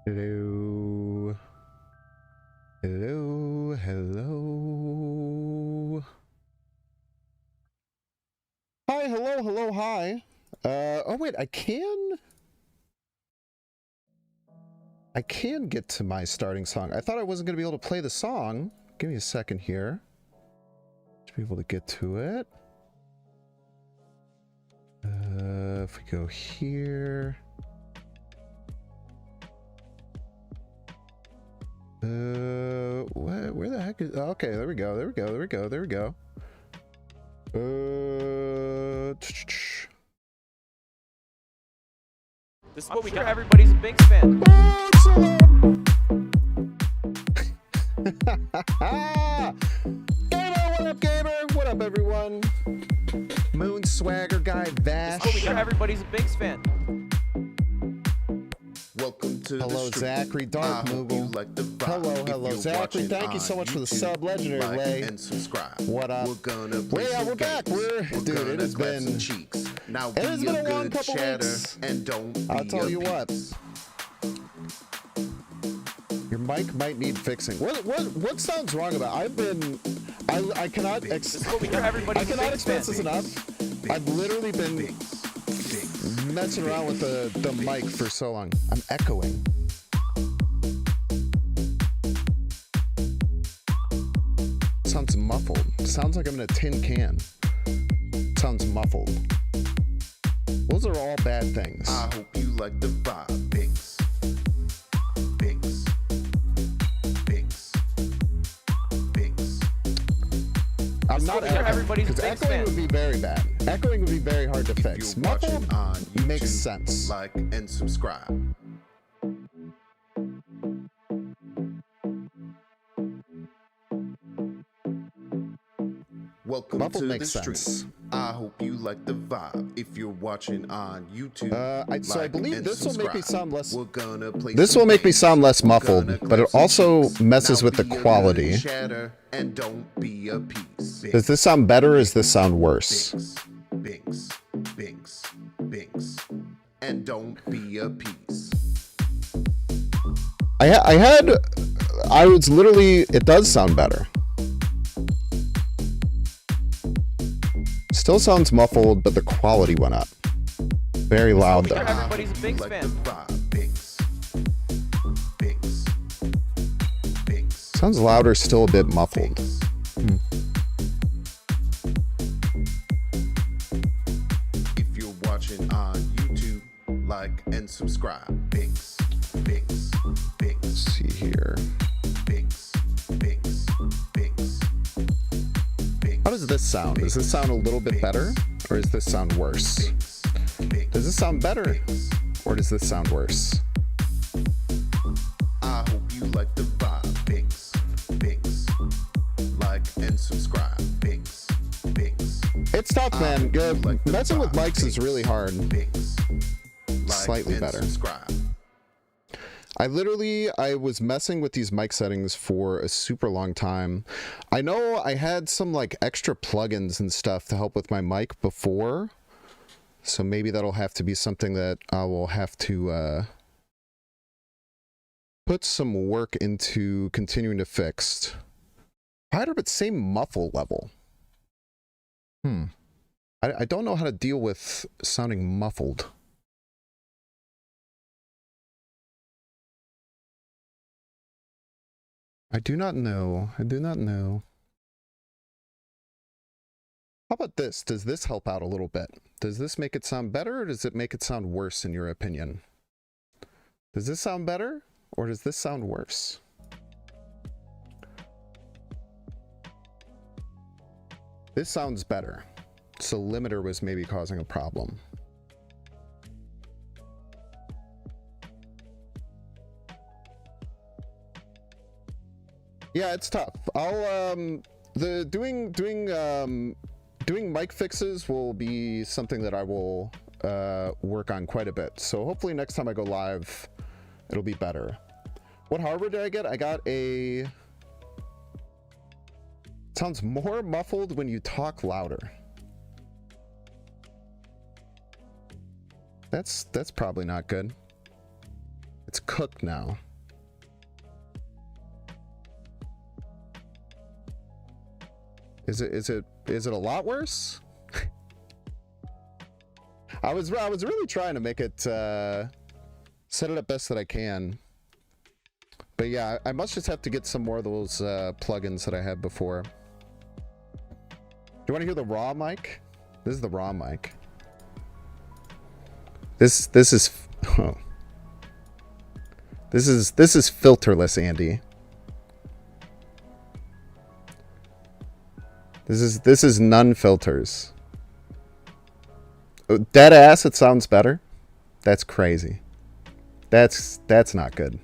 Hello. Hello. Hello. Hi, hello, hi. Oh wait, I can get to my starting song. I thought I wasn't going to be able to play the song. Give me a second here. Should be able to get to it. If we go here. Where the heck is... Oh, okay, there we go. This is what we do. Everybody's a Binks fan. What up, gamer? What up, everyone? Moon Swagger Guy Vash. This is what we do. Everybody's a Binks fan. Welcome to hello, the Zachary Dark Moogle. Like the hello, Zachary. Thank you so much for the sub, legendary Lay. And subscribe. What up? We're gonna play we're back. Dude, it has been cheeks. Now it has been a long couple weeks. And don't I'll tell you what. Your mic might need fixing. What sounds wrong about it? I cannot express this enough. I've literally been messing around with the mic for so long. I'm echoing. Sounds muffled. Sounds like I'm in a tin can. Sounds muffled. Those are all bad things. I hope you like the vibe, Binks. Binks. Binks. Binks. I'm not echoing, because echoing would be very bad. Echoing would be very hard to fix. Muffled on YouTube, makes sense. Like and subscribe. Welcome Muffled to makes the sense. stream. I hope you like the vibe. If you're watching on YouTube, so I believe this will make me sound less. We're gonna play this will make me sound less muffled, but it also messes with the quality. And don't be a piece. Does this sound better or does this sound worse? Binks, Binks, Binks, and don't be a piece. I was literally, it does sound better. Still sounds muffled, but the quality went up. Very loud though. Everybody's a Binks fan. Sounds louder, still a bit muffled. If you're watching on YouTube, like and subscribe. Binks, Binks, Binks. Let's see here. Binks, Binks, Binks. How does this sound? Does this sound a little bit better, or does this sound worse? Does this sound better, or does this sound worse? I hope you like the vibe. Binks, Binks. Like and subscribe. Binks, Binks. It's tough, man. Messing with mics is really hard. Binks. Slightly better. Subscribe. I was messing with these mic settings for a super long time. I know I had some like extra plugins and stuff to help with my mic before. So maybe that'll have to be something that I will have to put some work into continuing to fix. Quieter but same muffle level. I don't know how to deal with sounding muffled. I do not know. How about this? Does this help out a little bit? Does this make it sound better, or does it make it sound worse in your opinion? Does this sound better, or does this sound worse? This sounds better. So limiter was maybe causing a problem. Yeah, it's tough. I'll doing mic fixes will be something that I will work on quite a bit. So hopefully next time I go live, it'll be better. What hardware did I get? I got a... It sounds more muffled when you talk louder. That's probably not good. It's cooked now. Is it a lot worse? I was really trying to make it set it up best that I can. But yeah, I must just have to get some more of those plugins that I had before. Do you want to hear the raw mic? This is the raw mic. This is oh. This is filterless, Andy. This is none filters. Dead ass, it sounds better. That's crazy. That's not good.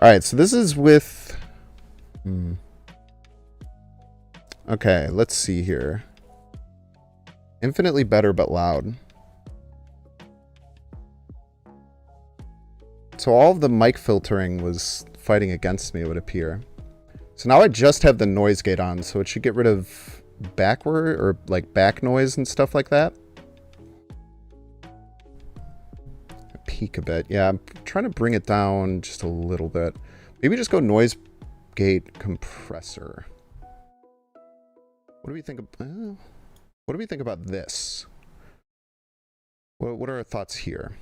All right, so this is with okay, let's see here. Infinitely better but loud. So all of the mic filtering was fighting against me, it would appear. So now I just have the noise gate on, so it should get rid of backward or like back noise and stuff like that. Peak a bit. Yeah, I'm trying to bring it down just a little bit. Maybe just go noise gate compressor. What do we think of, what do we think about this? What are our thoughts here?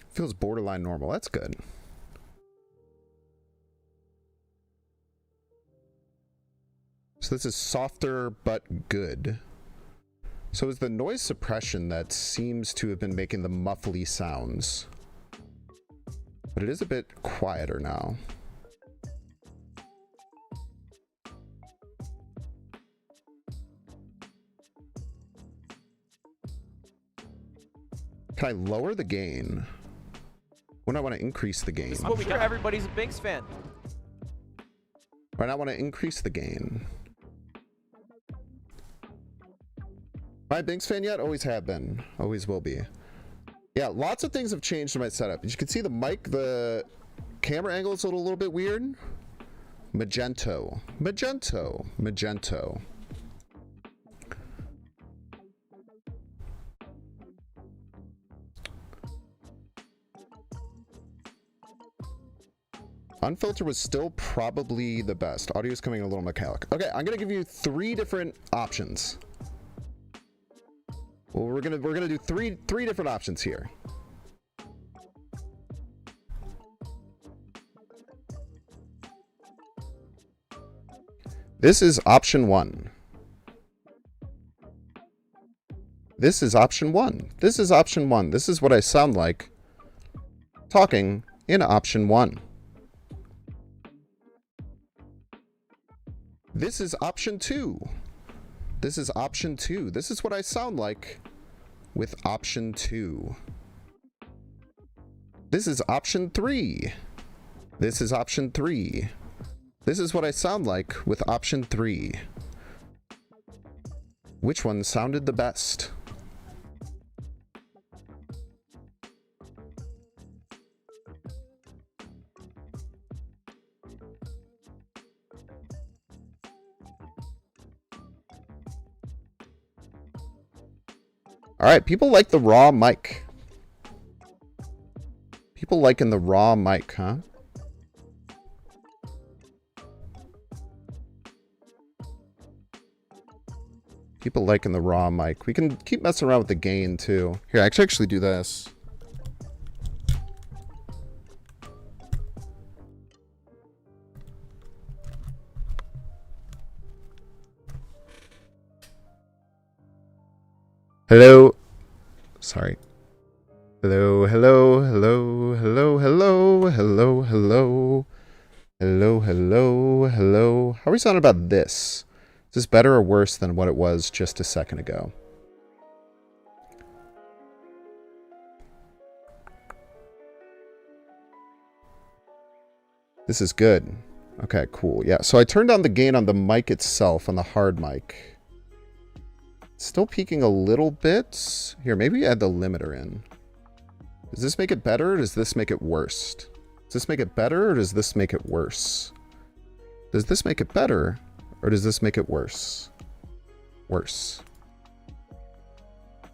Feels borderline normal. That's good. So this is softer but good. So it's the noise suppression that seems to have been making the muffly sounds. But it is a bit quieter now. Can I lower the gain? When I want to increase the gain. I'm sure everybody's a Binks fan. Right, I want to increase the gain. Am I a Binks fan yet? Always have been. Always will be. Yeah, lots of things have changed in my setup. As you can see, the mic, the camera angle is a little bit weird. Magento. Magento. Magento. Unfiltered was still probably the best. Audio is coming a little metallic. Okay, I'm gonna give you 3 different options. Well, we're gonna do three different options here. This is option 1. This is option 1. This is option 1. This is what I sound like talking in option 1. This is option 2. This is option 2. This is what I sound like with option 2. This is option 3. This is option 3. This is what I sound like with option 3. Which one sounded the best? All right, people like the raw mic. People liking the raw mic, huh? People liking the raw mic. We can keep messing around with the gain too. Here, I can actually do this. Hello. Sorry. Hello, hello, hello, hello, hello, hello, hello. Hello, hello, hello. How are we sounding about this? Is this better or worse than what it was just a second ago? This is good. Okay, cool. Yeah, so I turned down the gain on the mic itself, on the hard mic. Still peaking a little bit. Here, maybe add the limiter in. Does this make it better or does this make it worse? Does this make it better or does this make it worse? Does this make it better or does this make it worse? Worse.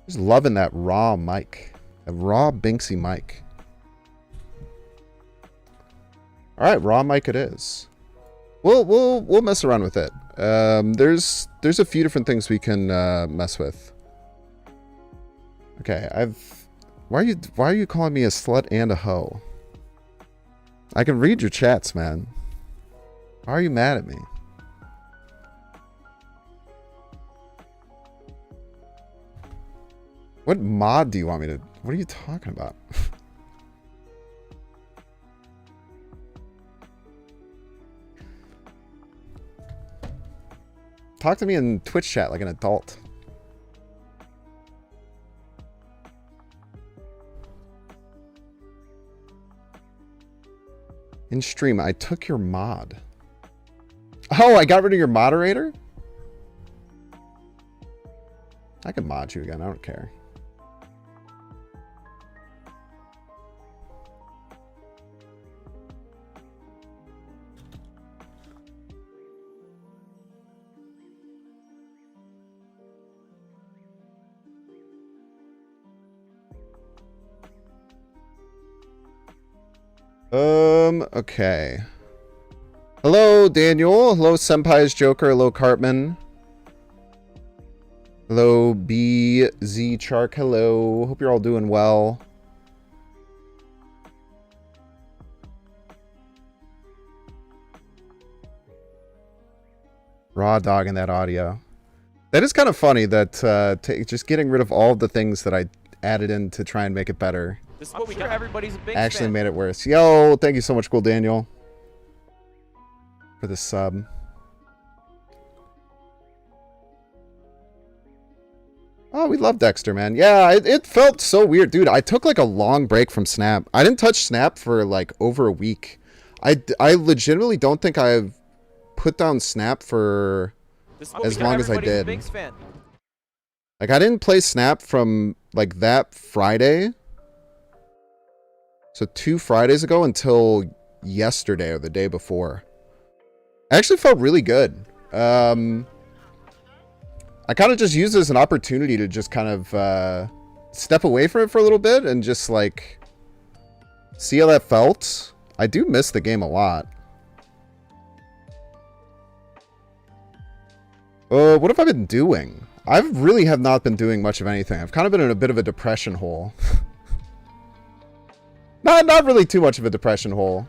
Just loving that raw mic. A raw Binksy mic. Alright, raw mic it is. We'll mess around with it. There's a few different things we can mess with. Okay, why are you calling me a slut and a hoe? I can read your chats, man. Why are you mad at me? What mod do you want me to... What are you talking about? Talk to me in Twitch chat like an adult. In stream, I took your mod. Oh, I got rid of your moderator? I can mod you again, I don't care. Okay. Hello, Daniel. Hello, Senpai's Joker. Hello, Cartman. Hello, BZ Chark. Hello. Hope you're all doing well. Raw dog in that audio. That is kind of funny that just getting rid of all of the things that I added in to try and make it better. This is what we got. Everybody's a big Actually fan. made it worse. Yo, thank you so much, Cool Daniel, for the sub. Oh, we love Dexter, man. Yeah, it felt so weird. Dude, I took like a long break from Snap. I didn't touch Snap for like over a week. I legitimately don't think I've put down Snap for as long as I did. Like, I didn't play Snap from like that Friday. So 2 Fridays ago until yesterday or the day before. I actually felt really good. I kind of just used it as an opportunity to just kind of step away from it for a little bit and just like see how that felt. I do miss the game a lot. What have I been doing? I really have not been doing much of anything. I've kind of been in a bit of a depression hole. Not really too much of a depression hole.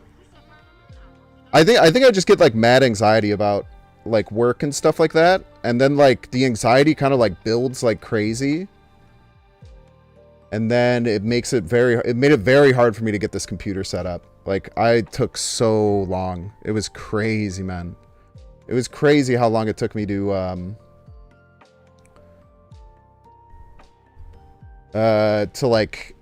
I think I just get like mad anxiety about like work and stuff like that, and then like the anxiety kind of like builds like crazy, and then it made it very hard for me to get this computer set up. Like, I took so long. It was crazy, man. It was crazy how long it took me to like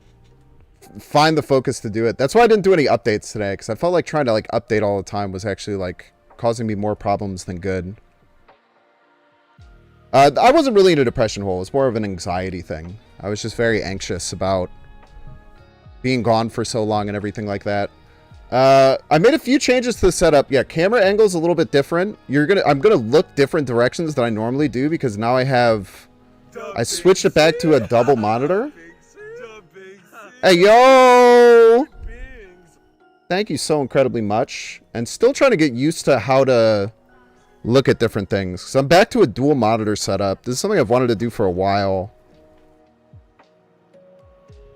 find the focus to do it. That's why I didn't do any updates today, because I felt like trying to like update all the time was actually like causing me more problems than good. I wasn't really in a depression hole. It's more of an anxiety thing. I was just very anxious about being gone for so long and everything like that. I made a few changes to the setup. Yeah, camera angle's a little bit different. I'm gonna look different directions than I normally do, because now I switched it back to a double monitor. Hey, yo! Thank you so incredibly much. And still trying to get used to how to look at different things. So I'm back to a dual monitor setup. This is something I've wanted to do for a while.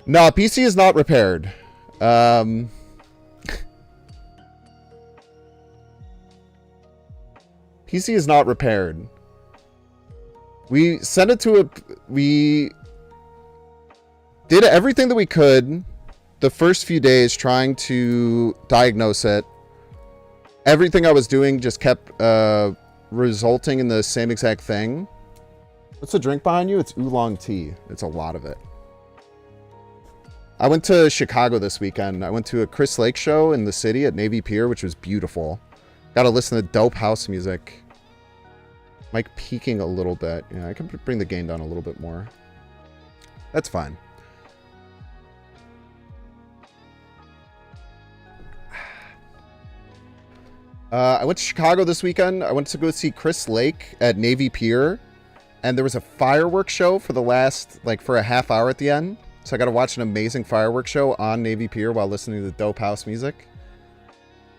No, PC is not repaired. PC is not repaired. We sent it to we did everything that we could the first few days trying to diagnose it. Everything I was doing just kept resulting in the same exact thing. What's the drink behind you? It's oolong tea. It's a lot of it. I went to Chicago this weekend. I went to a Chris Lake show in the city at Navy Pier, which was beautiful. Got to listen to dope house music. Mic peaking a little bit. Yeah, I can bring the gain down a little bit more. That's fine. I went to Chicago this weekend. I went to go see Chris Lake at Navy Pier. and there was a fireworks show for the last, like, for a half hour at the end. So I got to watch an amazing fireworks show on Navy Pier while listening to the dope house music.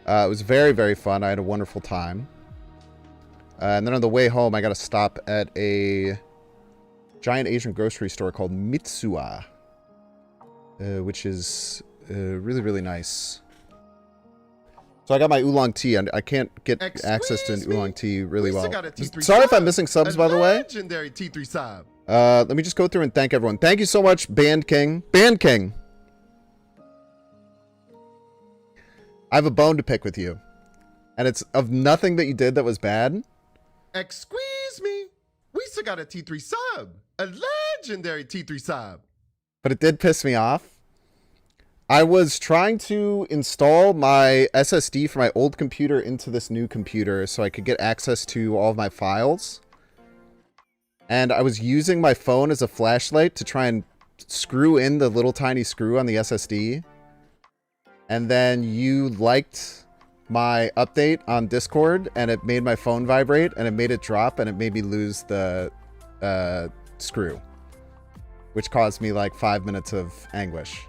It was very, very fun. I had a wonderful time. And then on the way home, I got to stop at a giant Asian grocery store called Mitsuwa, which is really, really nice. So I got my oolong tea, and I can't get access to an oolong tea really well. Sorry if I'm missing subs, by the way. Legendary T3 sub. Let me just go through and thank everyone. Thank you so much, Band King. Band King. I have a bone to pick with you. And it's of nothing that you did that was bad. Excuse me. We still got a T3 sub. A legendary T3 sub. But it did piss me off. I was trying to install my SSD for my old computer into this new computer so I could get access to all of my files. And I was using my phone as a flashlight to try and screw in the little tiny screw on the SSD. And then you liked my update on Discord, and it made my phone vibrate, and it made it drop, and it made me lose the screw. Which caused me like 5 minutes of anguish.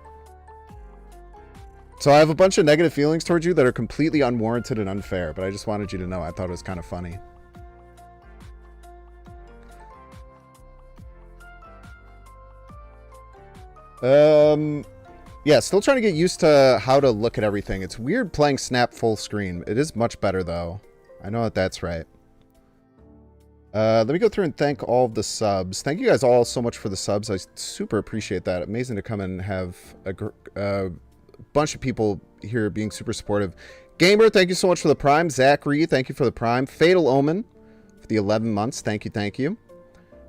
So I have a bunch of negative feelings towards you that are completely unwarranted and unfair, but I just wanted you to know I thought it was kind of funny. Yeah, still trying to get used to how to look at everything. It's weird playing Snap full screen. It is much better, though. I know that that's right. Let me go through and thank all of the subs. Thank you guys all so much for the subs. I super appreciate that. Amazing to come and have a bunch of people here being super supportive. Gamer, thank you so much for the Prime. Zachary, thank you for the Prime. Fatal Omen for the 11 months. Thank you, thank you.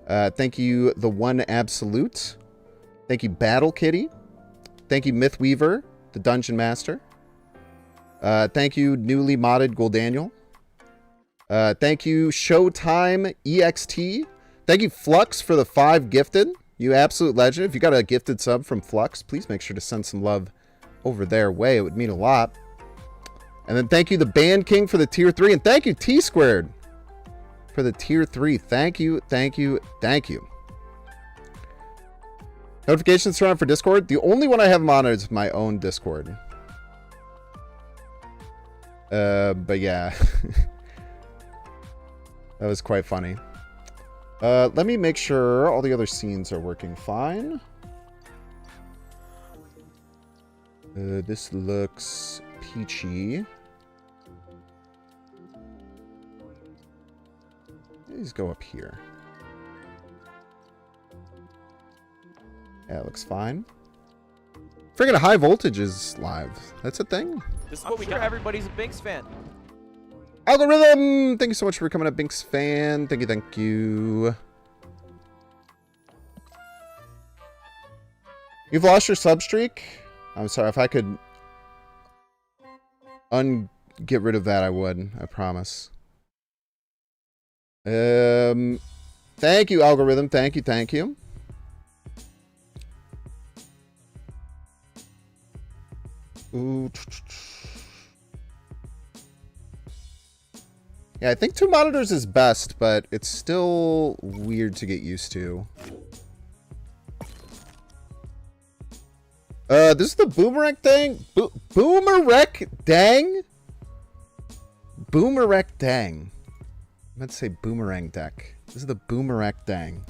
Thank you, The One Absolute. Thank you, Battle Kitty. Thank you, Mythweaver, the Dungeon Master. Thank you, newly modded Goldaniel. Thank you, Showtime EXT. Thank you, Flux, for the 5 gifted. You absolute legend. If you got a gifted sub from Flux, please make sure to send some love over their way. It would mean a lot. And then thank you, the Band King, for the tier 3. And thank you, T Squared, for the tier 3. Thank you, thank you, thank you. Notifications turned on for Discord. The only one I have on is my own Discord. But yeah. That was quite funny. Let me make sure all the other scenes are working fine. This looks peachy. Let's go up here. Yeah, it looks fine. Friggin' High Voltage is live. That's a thing? This is what we got. Everybody's a Binks fan. Algorithm! Thank you so much for coming up, Binks fan. Thank you, thank you. You've lost your sub streak? I'm sorry, if I could get rid of that, I would. I promise. Thank you, Algorithm. Thank you, thank you. Ooh. Yeah, I think 2 monitors is best, but it's still weird to get used to. This is the Boomerang thing? Boomerang dang? Boomerang dang. I meant to say Boomerang deck. This is the Boomerang dang.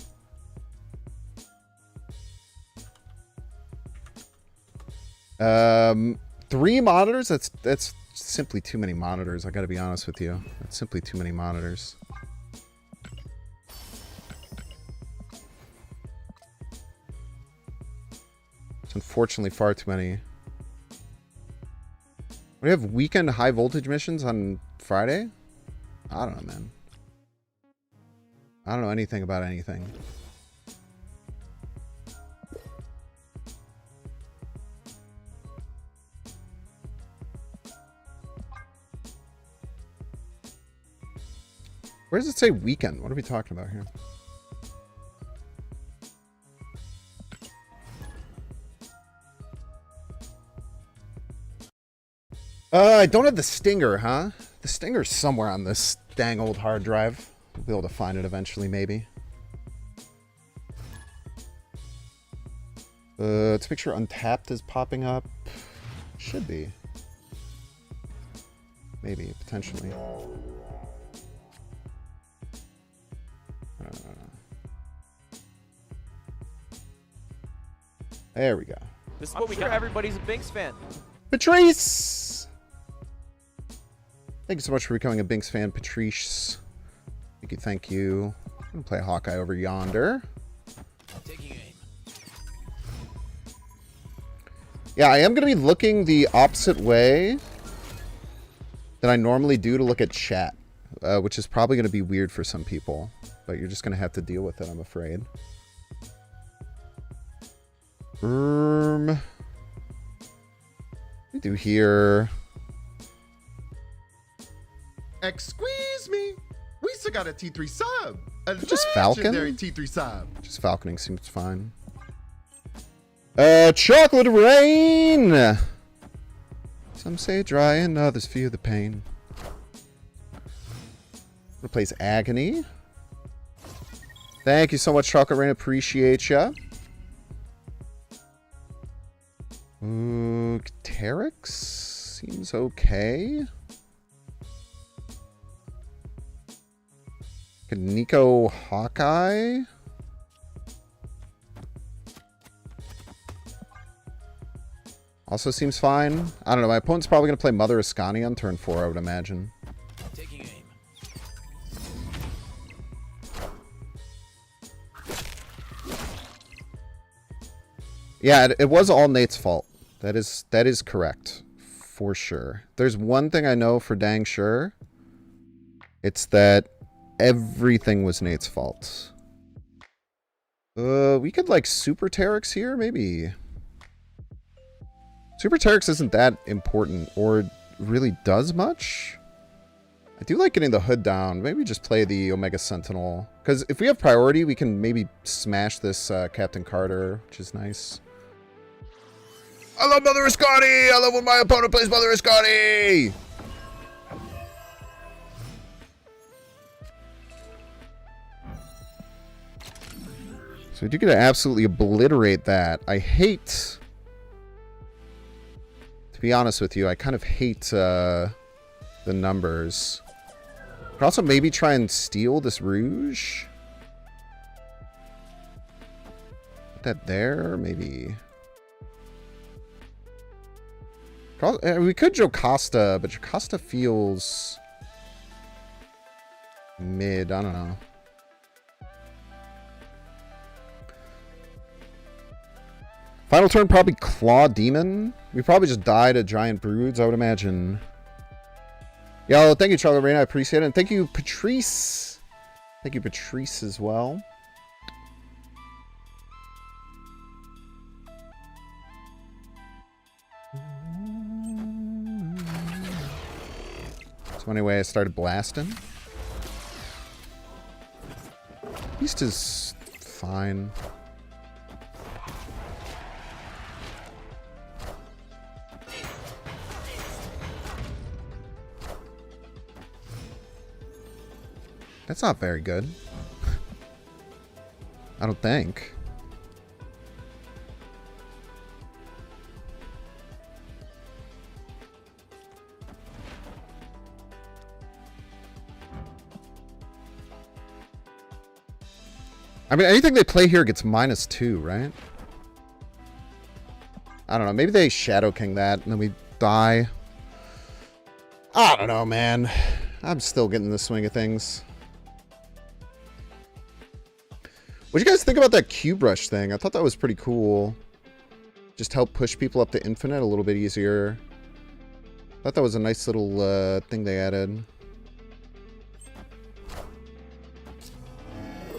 Three monitors? That's simply too many monitors. I gotta be honest with you. That's simply too many monitors. It's unfortunately far too many. We have weekend high voltage missions on Friday? I don't know, man. I don't know anything about anything. Where does it say weekend? What are we talking about here? I don't have the Stinger, huh? The Stinger's somewhere on this dang old hard drive. We'll be able to find it eventually, maybe. Let's make sure Untapped is popping up. Should be. Maybe, potentially. There we go. This is what we got. Everybody's a Binks fan. Patrice! Thank you so much for becoming a Binks fan, Patrice. Thank you, thank you. I'm gonna play Hawkeye over yonder. Taking aim. Yeah, I am gonna be looking the opposite way than I normally do to look at chat, which is probably gonna be weird for some people, but you're just gonna have to deal with it, I'm afraid. What do we do here? Excuse me. We still got a T3 sub. A Just Falcon? legendary T3 sub. Just falconing seems fine. Chocolate rain! Some say dry and others feel the pain. Replace Agony. Thank you so much, Chocolate Rain. Appreciate ya. Terex seems okay. Nico Hawkeye. Also seems fine. I don't know. My opponent's probably going to play Mother Ascani on turn 4, I would imagine. Taking aim. Yeah, it was all Nate's fault. That is correct. For sure. There's one thing I know for dang sure. It's that everything was Nate's fault. We could like Super Terex here, maybe. Super Terex isn't that important or really does much. I do like getting the hood down. Maybe just play the Omega Sentinel. Because if we have priority, we can maybe smash this Captain Carter, which is nice. I love Mother Ascani! I love when my opponent plays Mother Ascani! So we do get to absolutely obliterate that. I hate... To be honest with you, I kind of hate the numbers. Could also maybe try and steal this Rouge. Put that there, maybe. We could Jocasta, but Jocasta feels mid. I don't know. Final turn, probably Claw Demon. We probably just die to Giant Broods, I would imagine. Yo, thank you, Charlie Rain. I appreciate it. And thank you, Patrice. Thank you, Patrice, as well. So anyway, I started blasting. Beast is fine. That's not very good. I don't think. I mean, anything they play here gets -2, right? I don't know. Maybe they Shadow King that and then we die. I don't know, man. I'm still getting the swing of things. What do you guys think about that Cube Rush thing? I thought that was pretty cool. Just help push people up to infinite a little bit easier. I thought that was a nice little thing they added.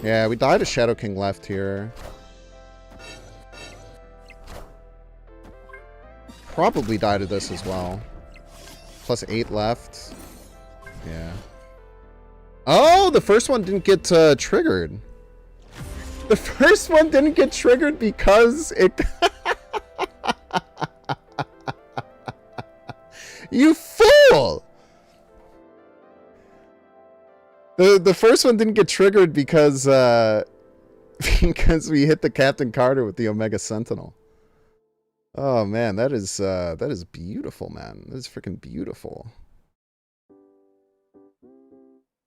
Yeah, we died to Shadow King left here. Probably die to this as well. +8 left. Yeah. Oh, the first one didn't get triggered. The first one didn't get triggered because it... You fool! The first one didn't get triggered because because we hit the Captain Carter with the Omega Sentinel. Oh man, that is beautiful, man. That is freaking beautiful.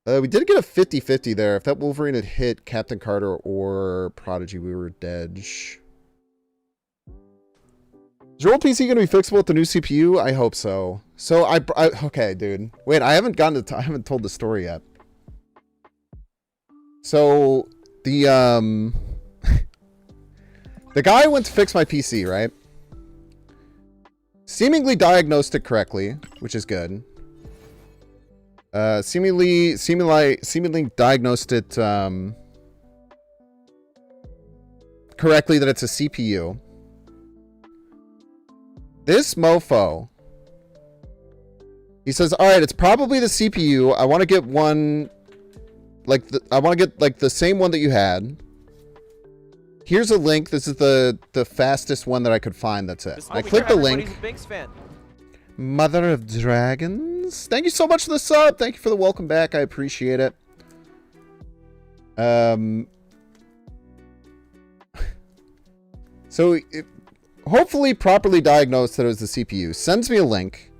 We did get a 50-50 there. If that Wolverine had hit Captain Carter or Prodigy, we were dead. Is your old PC going to be fixable with the new CPU? I hope so. So okay, dude. Wait, I haven't I haven't told the story yet. So the the guy went to fix my PC, right? Seemingly diagnosed it correctly, which is good. Seemingly diagnosed it correctly that it's a CPU. This mofo, he says, "All right, it's probably the CPU. I want to get one, I want to get like the same one that you had. Here's a link. This is the fastest one that I could find. That's it." I click the link. Mother of Dragons. Thank you so much for the sub. Thank you for the welcome back. I appreciate it. So it hopefully properly diagnosed that it was the CPU. Sends me a link.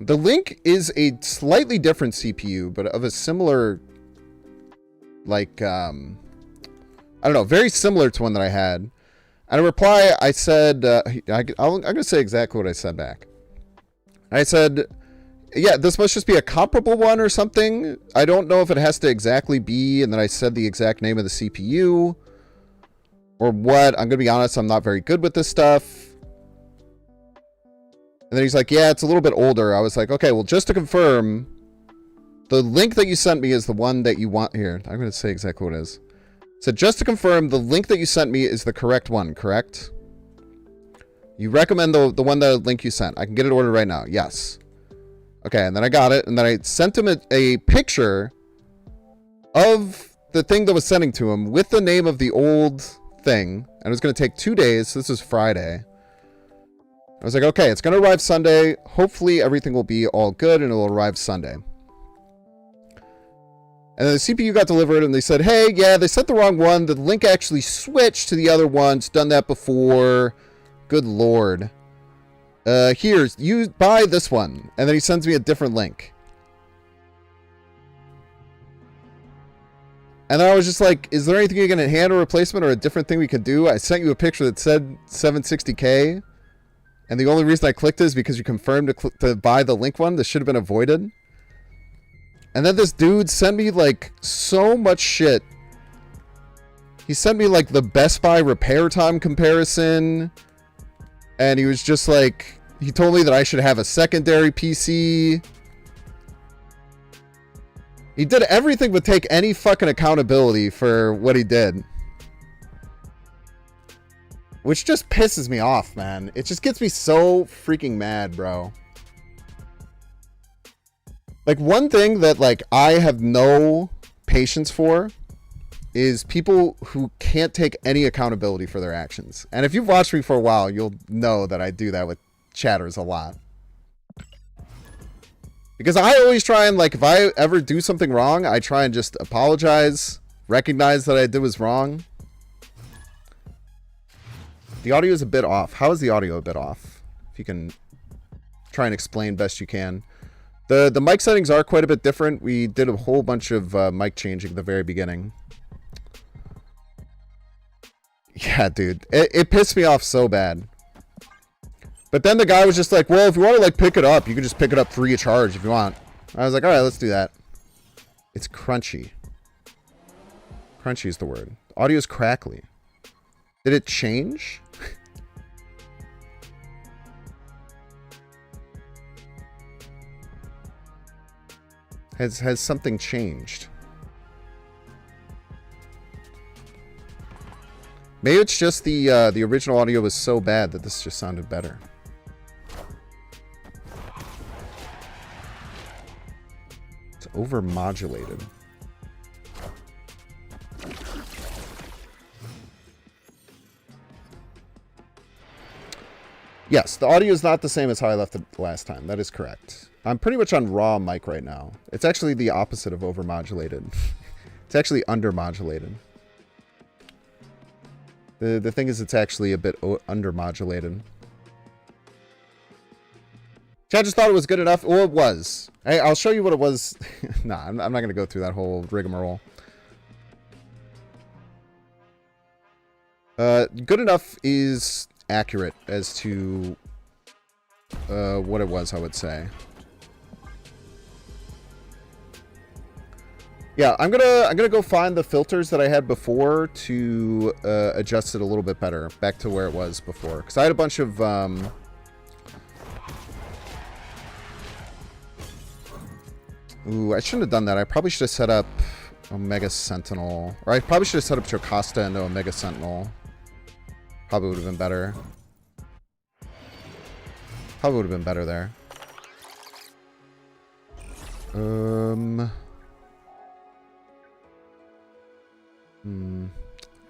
The link is a slightly different CPU, but of a similar, like, I don't know, very similar to one that I had. And a reply, I said, I'm going to say exactly what I said back. I said, yeah, this must just be a comparable one or something. I don't know if it has to exactly be, and then I said the exact name of the CPU or what. I'm going to be honest, I'm not very good with this stuff. And then he's like, yeah, it's a little bit older. I was like, okay, well, just to confirm, the link that you sent me is the one that you want here. I'm going to say exactly what it is. So just to confirm, the link that you sent me is the correct one, correct? You recommend the one, the link you sent. I can get it ordered right now. Yes. Okay, and then I got it, and then I sent him a picture of the thing that was sending to him with the name of the old thing. And it was going to take 2 days. So this is Friday. I was like, okay, it's going to arrive Sunday. Hopefully everything will be all good, and it'll arrive Sunday. And then the CPU got delivered, and they said, hey, yeah, they sent the wrong one. The link actually switched to the other one. It's done that before. Good Lord. Here's, you buy this one. And then he sends me a different link. And then I was just like, is there anything you can hand a replacement or a different thing we could do? I sent you a picture that said 760K. And the only reason I clicked is because you confirmed to buy the link one. This should have been avoided. And then this dude sent me like so much shit. He sent me like the Best Buy repair time comparison. And he was just like, he told me that I should have a secondary PC. He did everything but take any fucking accountability for what he did. Which just pisses me off, man. It just gets me so freaking mad, bro. Like, one thing that, like, I have no patience for is people who can't take any accountability for their actions. And if you've watched me for a while, you'll know that I do that with chatters a lot. Because I always try and, like, if I ever do something wrong, I try and just apologize, recognize that I did was wrong. The audio is a bit off. How is the audio a bit off? If you can try and explain best you can. The mic settings are quite a bit different. We did a whole bunch of mic changing at the very beginning. Yeah, dude. It pissed me off so bad. But then the guy was just like, well, if you want to, like, pick it up, you can just pick it up free of charge if you want. I was like, all right, let's do that. It's crunchy. Crunchy is the word. Audio is crackly. Did it change? Has something changed? Maybe it's just the original audio was so bad that this just sounded better. It's overmodulated. Yes, the audio is not the same as how I left it last time. That is correct. I'm pretty much on raw mic right now. It's actually the opposite of overmodulated. It's actually undermodulated. The thing is, it's actually a bit undermodulated. Chad just thought it was good enough. Well, it was. Hey, I'll show you what it was. Nah, I'm not going to go through that whole rigmarole. Good enough is accurate as to what it was, I would say. Yeah, I'm gonna go find the filters that I had before to adjust it a little bit better, back to where it was before. Because I had a bunch of ooh, I shouldn't have done that. I probably should have set up Omega Sentinel, or I probably should have set up Jocasta into Omega Sentinel. Probably would have been better. Probably would have been better there. How are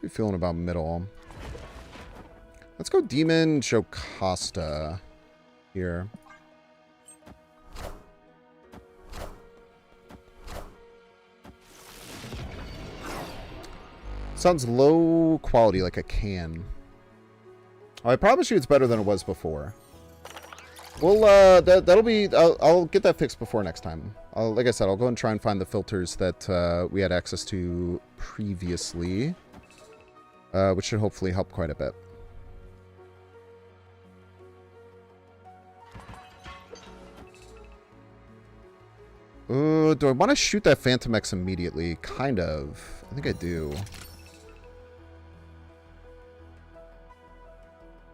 you feeling about middle? Let's go Demon Jocasta here. Sounds low quality, like a can. Oh, I promise you it's better than it was before. Well, that'll be... I'll get that fixed before next time. Like I said, I'll go and try and find the filters that we had access to previously. Which should hopefully help quite a bit. Do I want to shoot that Phantom X immediately? Kind of. I think I do.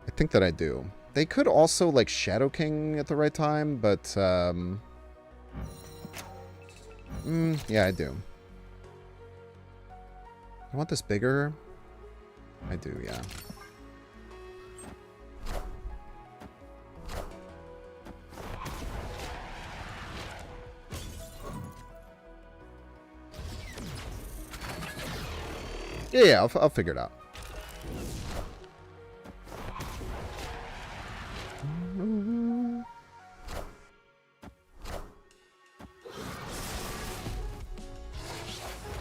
I think that I do. They could also, like, Shadow King at the right time, but, yeah, I do. I want this bigger. I do, yeah. Yeah, I'll figure it out.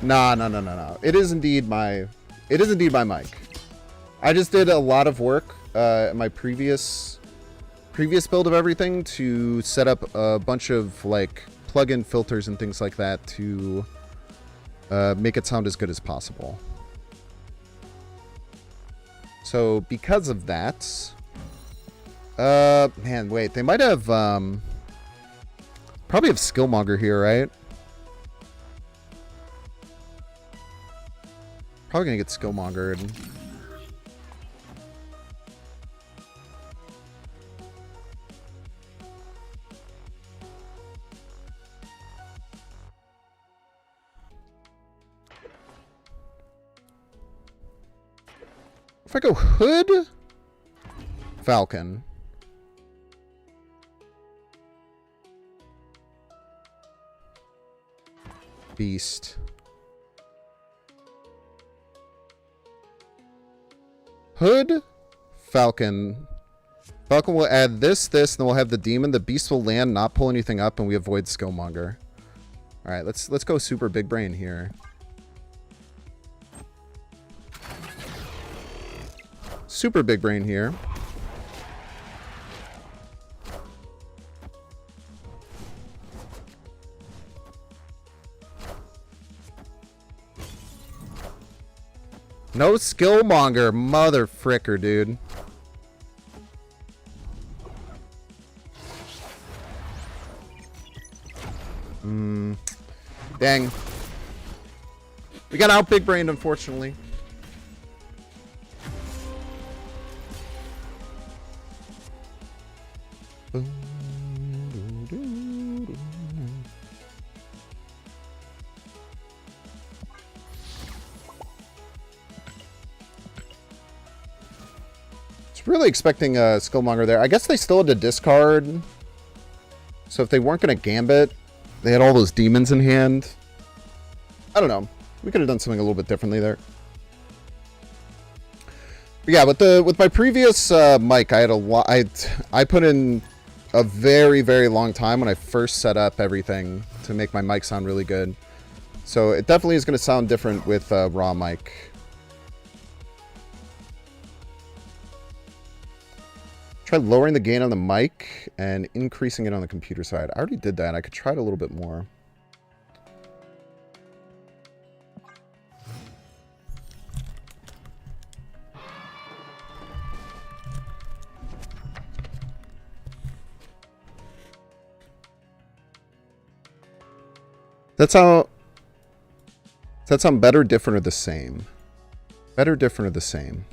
No. It is indeed my mic. I just did a lot of work in my previous build of everything to set up a bunch of like plug-in filters and things like that to make it sound as good as possible. So because of that, man, wait, they might have probably have Skillmonger here, right? Probably gonna get Skillmongered. If I go Hood, Falcon. Beast. Hood, Falcon. Falcon will add this, and then we'll have the demon. The beast will land, not pull anything up, and we avoid Skillmonger. All right, let's go super big brain here. Super big brain here. No Skillmonger, mother fricker, dude. Dang. We got out big brained, unfortunately. Really expecting a Skillmonger there. I guess they still had to discard. So if they weren't going to Gambit, they had all those demons in hand. I don't know. We could have done something a little bit differently there. But yeah, with my previous mic, I had a lot. I put in a very, very long time when I first set up everything to make my mic sound really good. So it definitely is going to sound different with raw mic. Try lowering the gain on the mic and increasing it on the computer side. I already did that. I could try it a little bit more. Does that sound better, different, or the same? Better, different, or the same?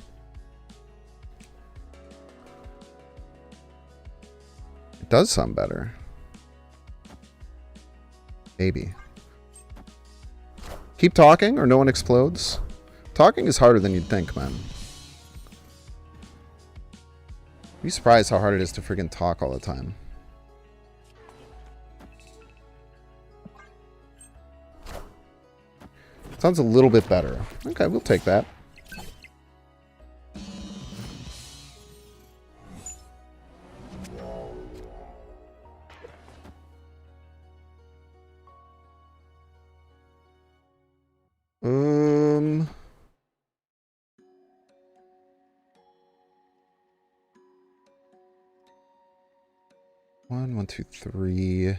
It does sound better. Maybe. Keep talking or no one explodes? Talking is harder than you'd think, man. Be surprised how hard it is to freaking talk all the time. Sounds a little bit better. Okay, we'll take that. One, two, three.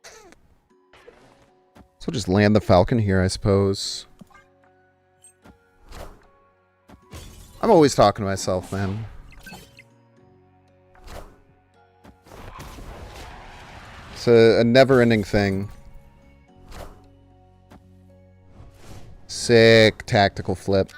So we'll just land the Falcon here, I suppose. I'm always talking to myself, man. It's a never-ending thing. Sick tactical flip.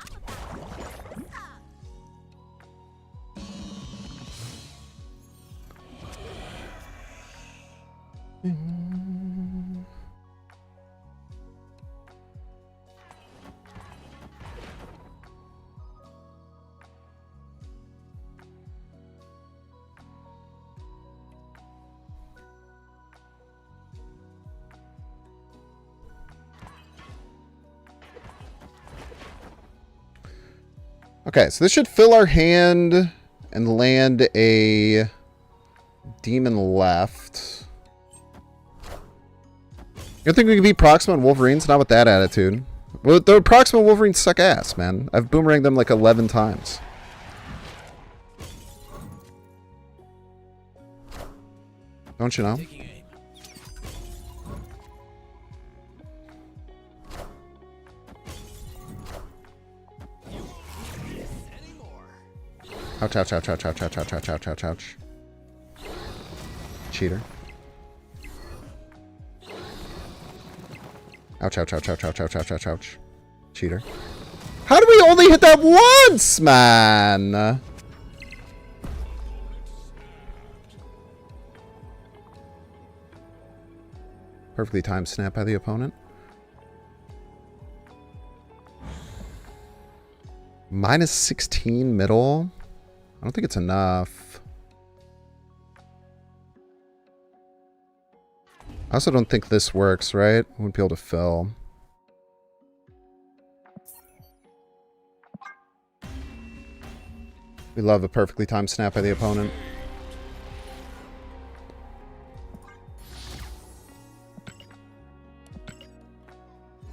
Okay, so this should fill our hand and land a demon left. You think we can beat Proxima and Wolverines? Not with that attitude. Well, the Proxima and Wolverines suck ass, man. I've boomeranged them like 11 times. Don't you know? Ouch, ouch, ouch, ouch, ouch, ouch, ouch, ouch, ouch, ouch, ouch. Cheater. Ouch, ouch, ouch, ouch, ouch, ouch, ouch, ouch, ouch. Cheater. How do we only hit that once, man? Perfectly timed snap by the opponent. Minus 16 middle. I don't think it's enough. I also don't think this works, right? We wouldn't be able to fill. We love a perfectly timed snap by the opponent.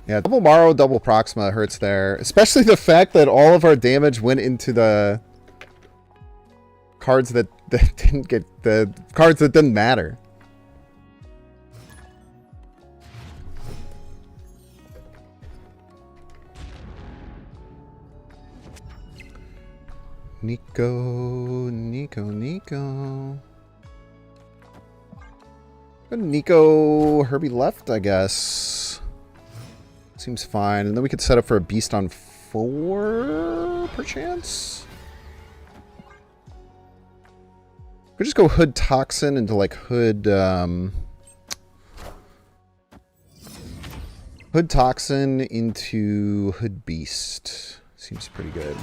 Yeah, double Morrow, double Proxima hurts there. Especially the fact that all of our damage went into the cards that didn't get the cards that didn't matter. Nico. Nico, Herbie left, I guess. Seems fine. And then we could set up for a beast on 4, perchance. We could just go Hood Toxin into like Hood Toxin into Hood Beast. Seems pretty good.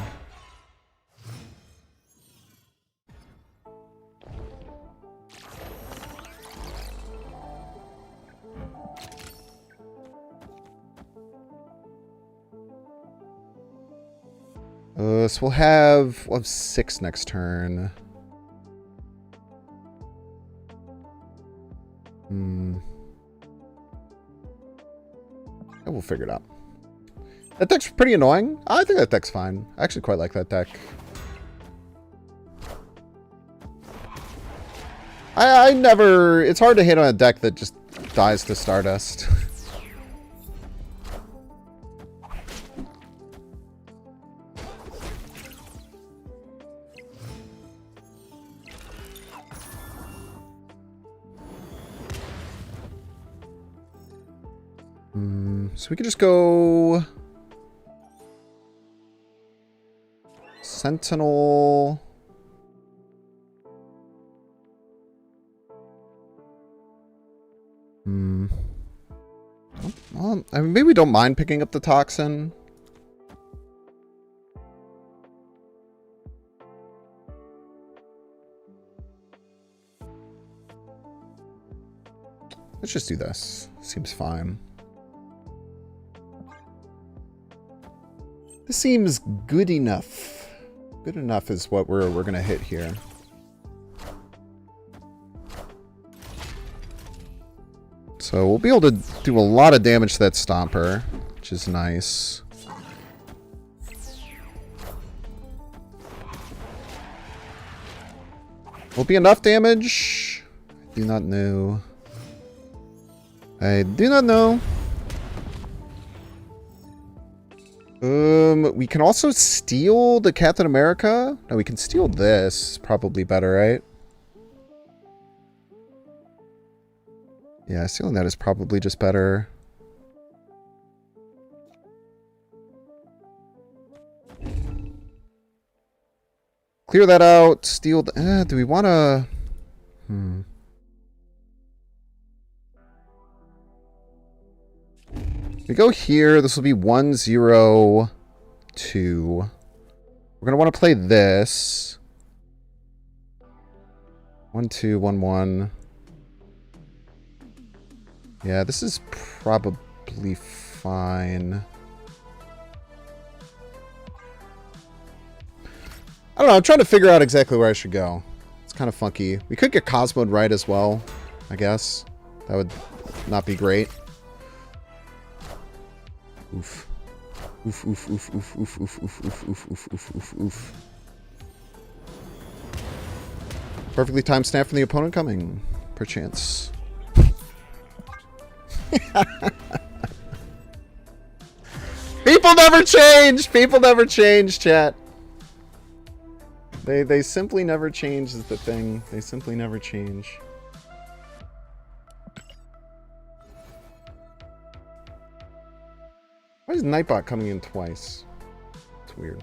So we'll have 6 next turn. Yeah, we'll figure it out. That deck's pretty annoying. I think that deck's fine. I actually quite like that deck. I never... It's hard to hit on a deck that just dies to Stardust. So we could just go... Sentinel... Well, I mean, maybe we don't mind picking up the Toxin. Let's just do this. Seems fine. This seems good enough. Good enough is what we're gonna hit here. So we'll be able to do a lot of damage to that Stomper, which is nice. Will be enough damage? I do not know. I do not know. We can also steal the Captain America. No, we can steal this. Probably better, right? Yeah, stealing that is probably just better. Clear that out. Steal the... do we want to... We go here. This will be 1, 0, 2. We're going to want to play this. 1, 2, 1, 1. Yeah, this is probably fine. I don't know. I'm trying to figure out exactly where I should go. It's kind of funky. We could get Cosmode right as well, I guess. That would not be great. Oof. Oof, oof, oof, oof, oof, oof, oof, oof, oof, oof, oof, oof, oof. Perfectly timed snap from the opponent coming. Perchance. People never change! People never change, chat. They simply never change is the thing. They simply never change. Why is Nightbot coming in twice? It's weird.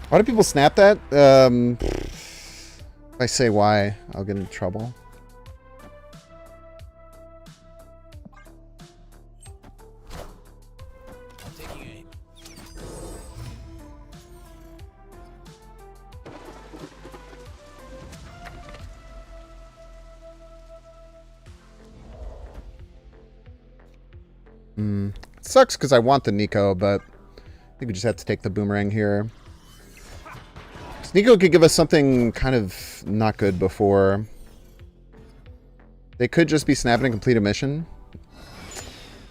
Why do people snap that? If I say why, I'll get into trouble. It sucks because I want the Nico, but I think we just have to take the Boomerang here. Nico could give us something kind of not good before. They could just be snapping and complete a mission.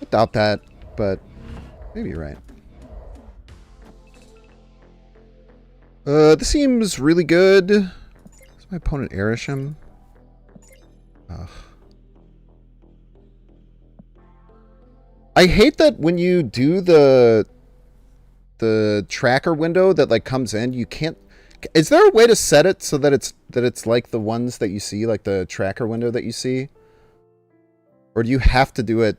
I doubt that, but maybe you're right. This seems really good. Does my opponent Erisham? Ugh. I hate that when you do the tracker window that like comes in, you can't. Is there a way to set it so that it's like the ones that you see, like the tracker window that you see? Or do you have to do it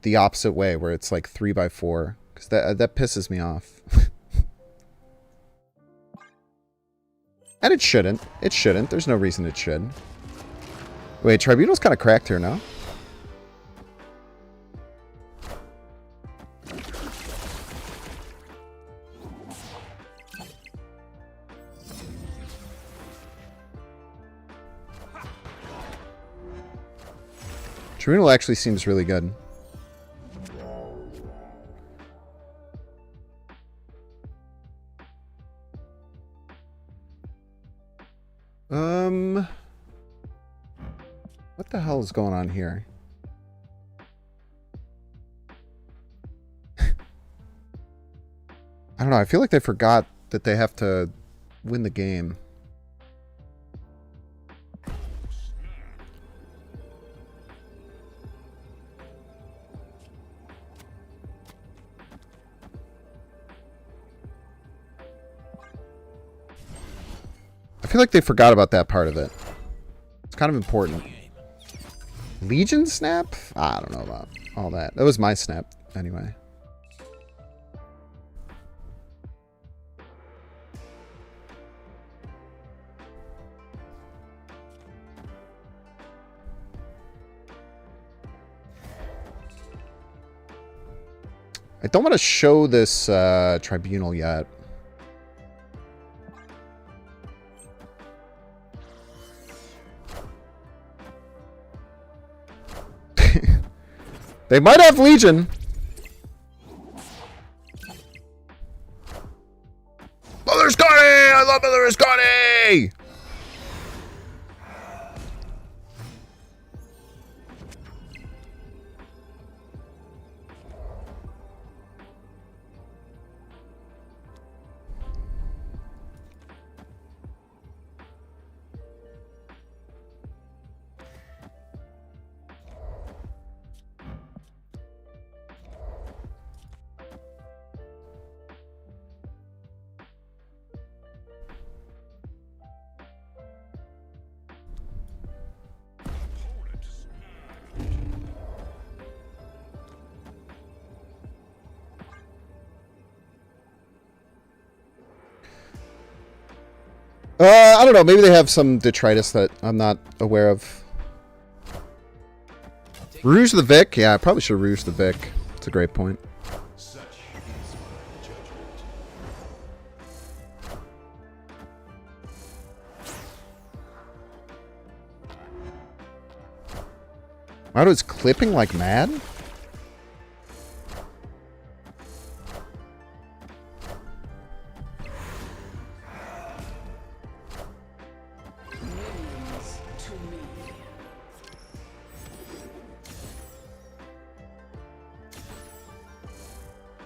the opposite way, where it's like 3x4? Because that pisses me off. And it shouldn't. It shouldn't. There's no reason it should. Wait, Tribunal's kind of cracked here, no? Tribunal actually seems really good. going on here? I don't know. I feel like they forgot that they have to win the game. I feel like they forgot about that part of it. It's kind of important. Legion snap? I don't know about all that. That was my snap, anyway. I don't want to show this tribunal yet. They might have Legion. Mother Scotty! I love Mother Scotty! I don't know. Maybe they have some detritus that I'm not aware of. Rouge the Vic? Yeah, I probably should rouge the Vic. It's a great point. Maru's clipping like mad?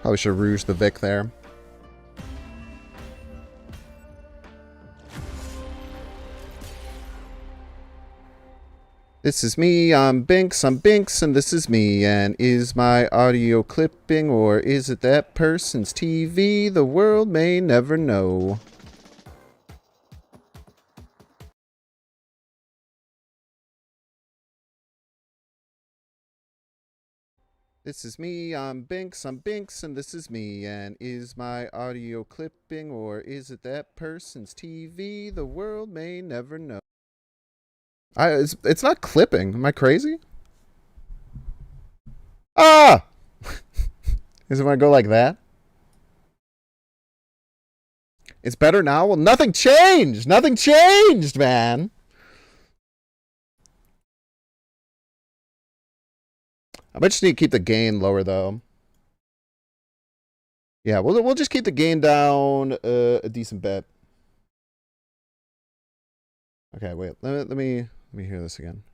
Probably should rouge the Vic there. This is me, I'm Binks, and this is me. And is my audio clipping, or is it that person's TV? The world may never know. This is me, I'm Binks, and this is me. And is my audio clipping, or is it that person's TV? The world may never know. It's not clipping. Am I crazy? Ah! Is it when I go like that? It's better now? Well, nothing changed! Nothing changed, man! I might just need to keep the gain lower, though. Yeah, we'll just keep the gain down a decent bit. Okay, wait. Let me hear this again.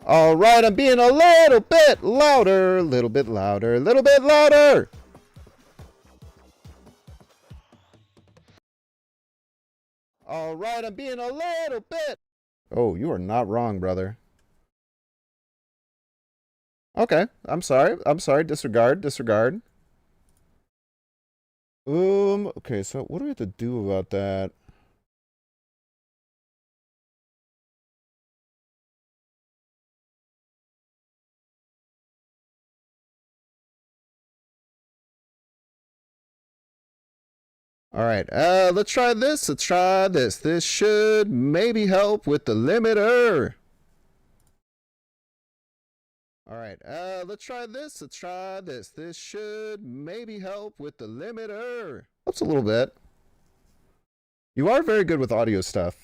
All right, I'm being a little bit louder, little bit louder, little bit louder. All right, I'm being a little bit. Oh, you are not wrong, brother. Okay, I'm sorry. I'm sorry. Disregard. Okay, so what do we have to do about that? All right, let's try this. This should maybe help with the limiter. All right, let's try this. This should maybe help with the limiter. Helps a little bit. You are very good with audio stuff.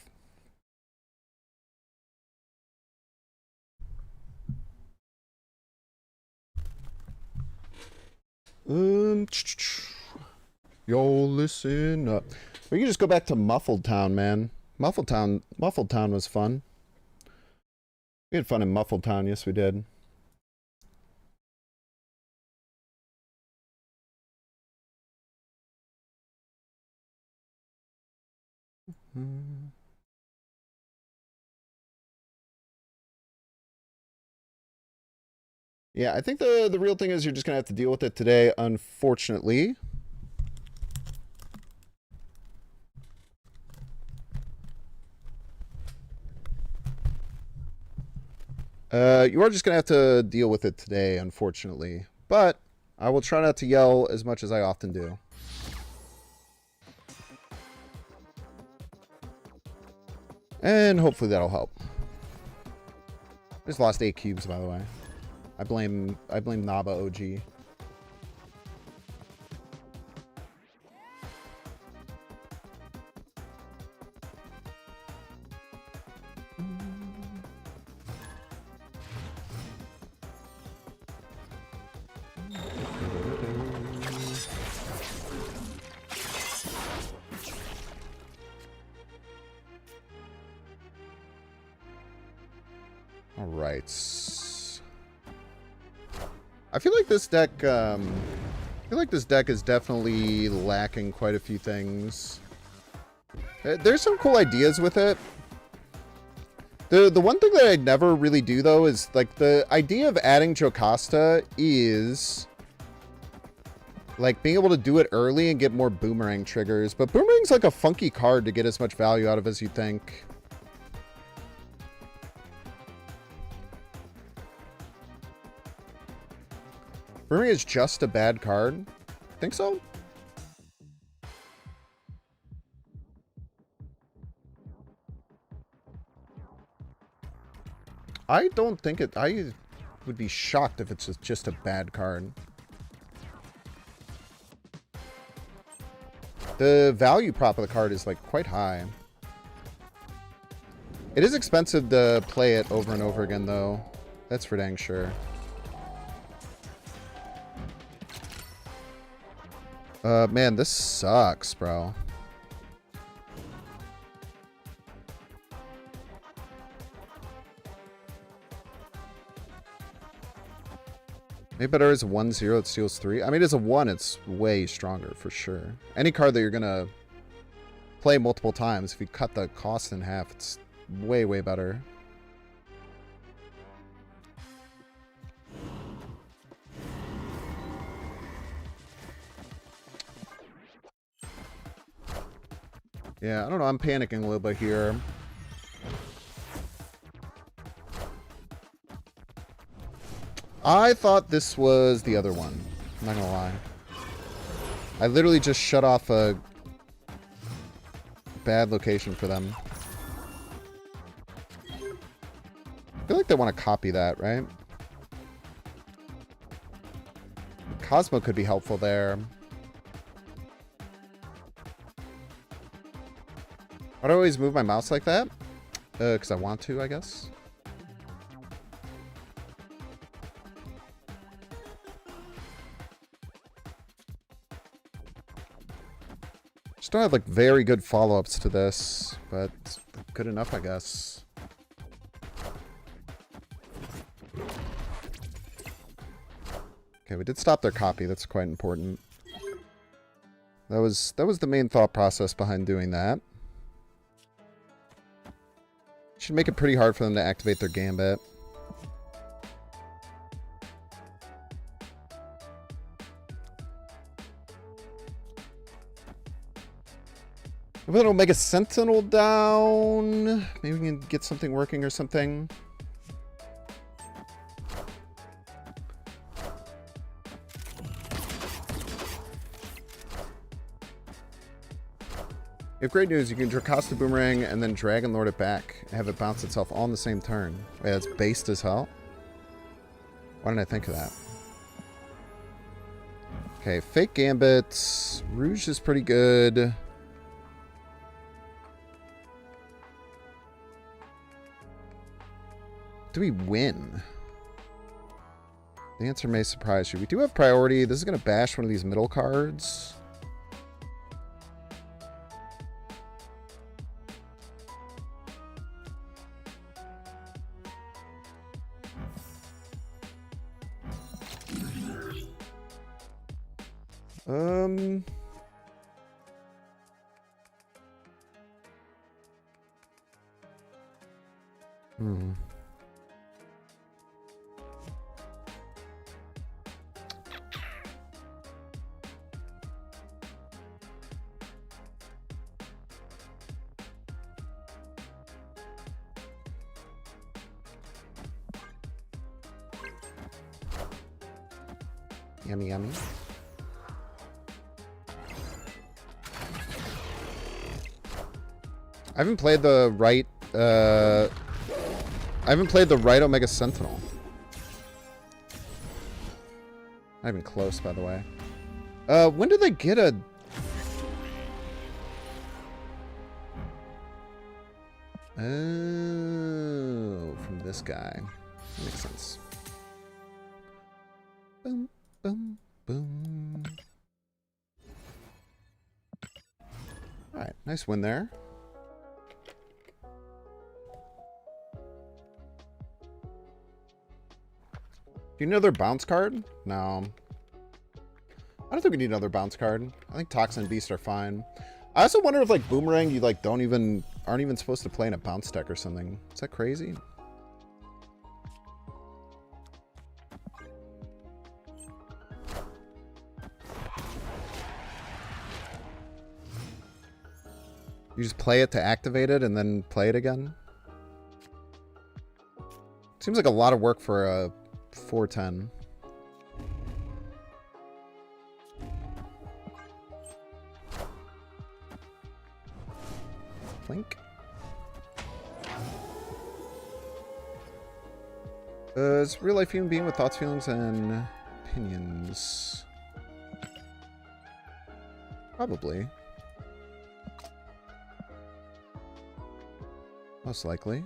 Yo, listen up. We can just go back to Muffled Town, man. Muffled Town was fun. We had fun in Muffled Town, yes we did. Yeah, I think the real thing is you're just gonna have to deal with it today, unfortunately. You are just gonna have to deal with it today, unfortunately. But I will try not to yell as much as I often do. And hopefully that'll help. Just lost 8 cubes, by the way. I blame Naba OG. All right. I feel like this deck is definitely lacking quite a few things. There's some cool ideas with it. The one thing that I never really do though is like the idea of adding Jocasta is like being able to do it early and get more boomerang triggers, but Boomerang's like a funky card to get as much value out of as you think. Boomerang is just a bad card? Think so? I don't think it... I would be shocked if it's just a bad card. The value prop of the card is like quite high. It is expensive to play it over and over again though. That's for dang sure. Man, this sucks, bro. Maybe better as a 1-0 that steals 3. I mean, as a 1, it's way stronger for sure. Any card that you're gonna play multiple times, if you cut the cost in half, it's way, way better. Yeah, I don't know. I'm panicking a little bit here. I thought this was the other one. I'm not gonna lie. I literally just shut off a bad location for them. I feel like they want to copy that, right? Cosmo could be helpful there. Why do I always move my mouse like that? Because I want to, I guess. Just don't have like very good follow-ups to this, but good enough, I guess. Okay, we did stop their copy. That's quite important. That was the main thought process behind doing that. Should make it pretty hard for them to activate their Gambit. Maybe it'll make a Sentinel down. Maybe we can get something working or something. You have great news. You can Jocasta Boomerang and then Dragon Lord it back and have it bounce itself all on the same turn. Wait, that's based as hell? Why didn't I think of that? Okay, Fake Gambit. Rouge is pretty good. Do we win? The answer may surprise you. We do have priority. This is going to bash one of these middle cards. Um... Hmm. Yummy, yummy. I haven't played the right, I haven't played the right Omega Sentinel. Not even close, by the way. When did they get a... Oh, from this guy. That makes sense. Boom, boom, boom. Alright, nice win there. Do you need another bounce card? No. I don't think we need another bounce card. I think Toxin and Beast are fine. I also wonder if, like, Boomerang, you, like, aren't even supposed to play in a bounce deck or something. Is that crazy? You just play it to activate it and then play it again? Seems like a lot of work for a 410. Blink. Is real life human being with thoughts, feelings, and opinions? Probably. Most likely.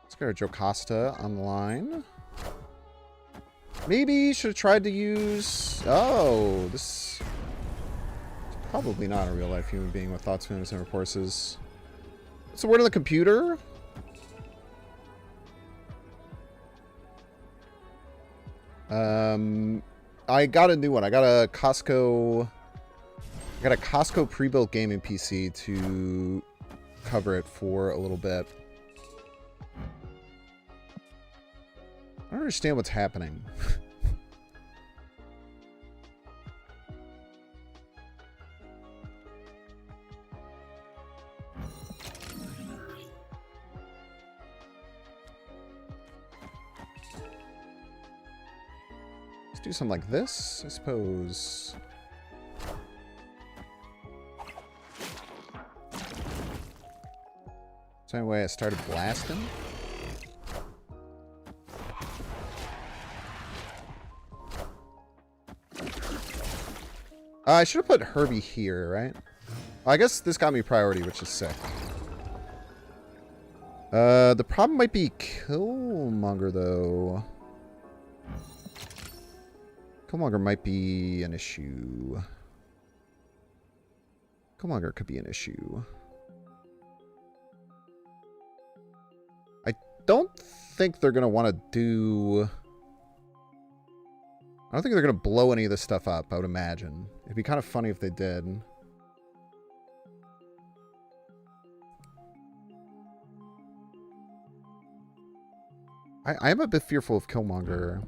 Let's go to Jocasta online. Maybe should have tried to use... Oh, this... It's probably not a real-life human being with thoughts, feelings, and forces. What's the word on the computer? I got a new one. I got a Costco pre-built gaming PC to cover it for a little bit. I don't understand what's happening. Let's do something like this, I suppose. So anyway, I started blasting. I should have put Herbie here, right? I guess this got me priority, which is sick. The problem might be Killmonger, though. Killmonger might be an issue. Killmonger could be an issue. I don't think they're going to want to do... I don't think they're going to blow any of this stuff up, I would imagine. It'd be kind of funny if they did. I am a bit fearful of Killmonger.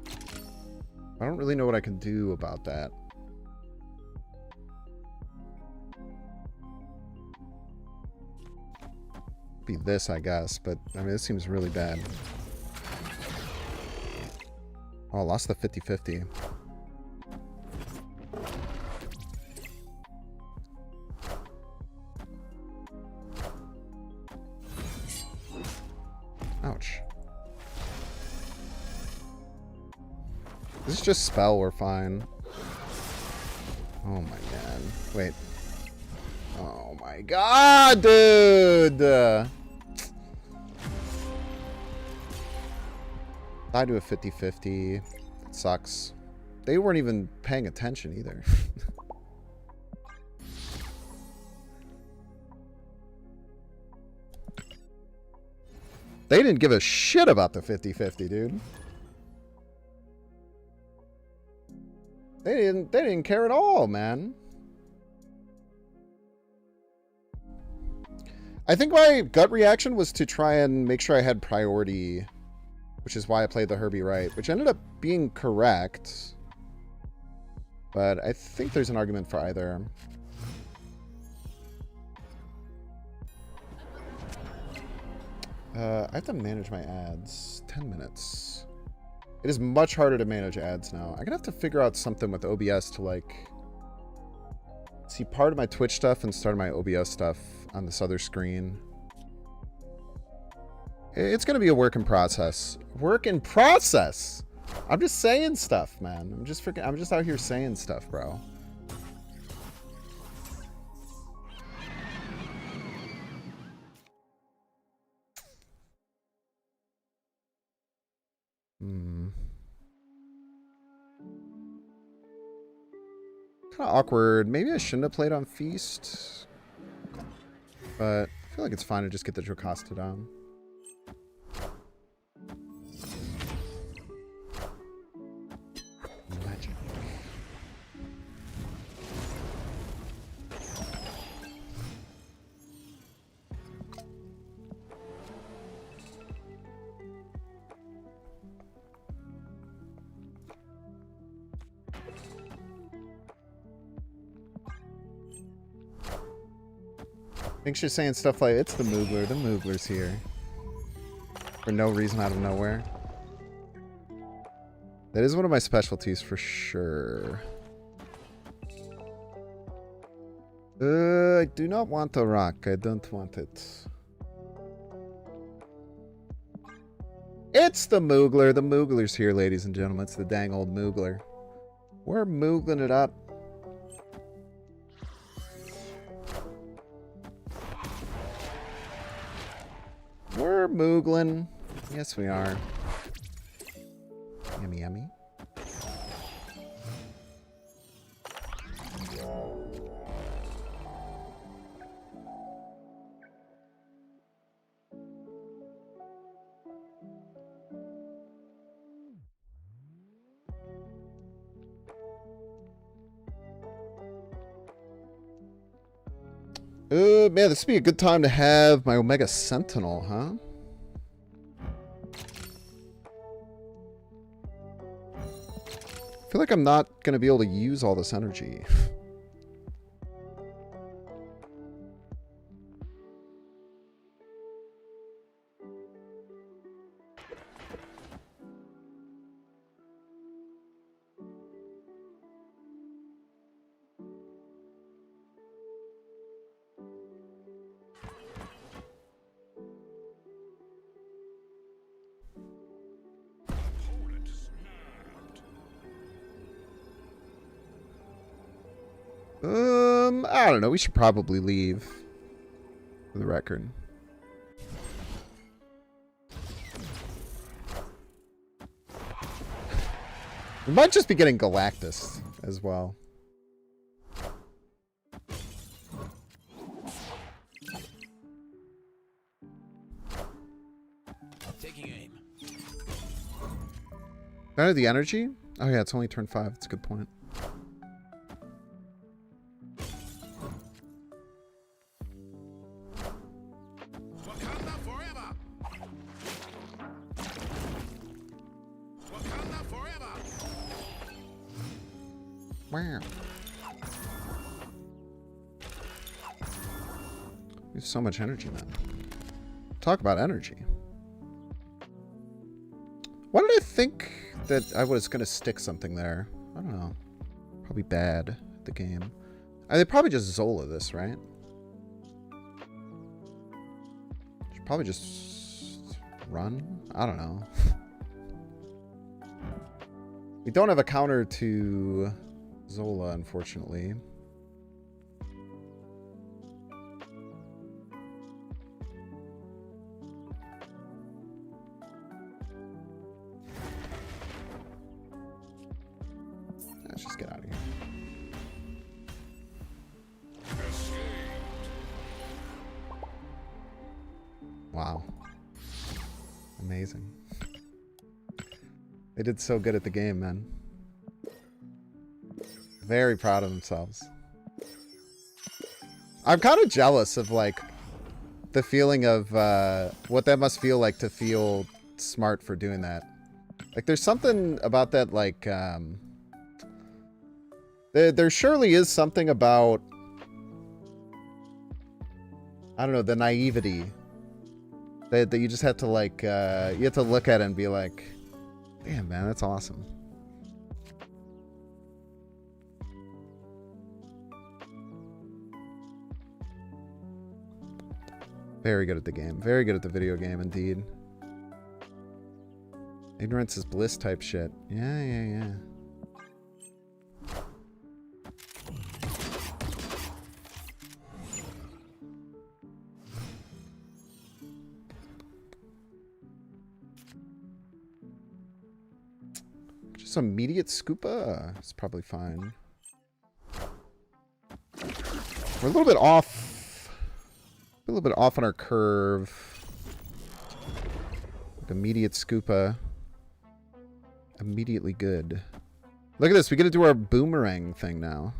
I don't really know what I can do about that. Be this, I guess, but I mean, this seems really bad. Oh, I lost the 50-50. Ouch. This is just spell, we're fine. Oh my god. Wait. Oh my god, dude! I do a 50-50. It sucks. They weren't even paying attention either. They didn't give a shit about the 50-50, dude. didn't care at all, man. I think my gut reaction was to try and make sure I had priority, which is why I played the Herbie right, which ended up being correct. But I think there's an argument for either. I have to manage my ads. 10 minutes. It is much harder to manage ads now. I'm gonna have to figure out something with OBS to like see part of my Twitch stuff and start my OBS stuff on this other screen. It's gonna be a work in process. Work in process. I'm just saying stuff, man. I'm just out here saying stuff, bro. Kind of awkward. Maybe I shouldn't have played on Feast. But I feel like it's fine to just get the Jocasta down. Magic. I think she's saying stuff like, it's the Moogler. The Moogler's here. For no reason out of nowhere. That is one of my specialties for sure. I do not want the rock. I don't want it. It's the Moogler. The Moogler's here, ladies and gentlemen. It's the dang old Moogler. We're Moogling it up. We're Moogling. Yes, we are. Yummy, yummy. Man, this would be a good time to have my Omega Sentinel, huh? I feel like I'm not going to be able to use all this energy. I don't know. We should probably leave. For the record. We might just be getting Galactus as well. Taking aim. Better the energy? Oh yeah, it's only turn 5. That's a good point. Wow. We have so much energy, man. Talk about energy. Why did I think that I was going to stick something there? I don't know. Probably bad at the game. They probably just Zola this, right? Should probably just run? I don't know. We don't have a counter to Zola, unfortunately. Let's just get out of here. Wow. Amazing. They did so good at the game, man. Very proud of themselves. I'm kind of jealous of, like, the feeling of what that must feel like to feel smart for doing that. Like, there's something about that, like, there surely is something about, I don't know, the naivety that you just have to, like, you have to look at it and be like, damn, man, that's awesome. Very good at the game. Very good at the video game, indeed. Ignorance is bliss type shit. Yeah. Just immediate scoopa. It's probably fine. We're a little bit off. A little bit off on our curve. Like immediate scoopa. Immediately good. Look at this. We get to do our boomerang thing now.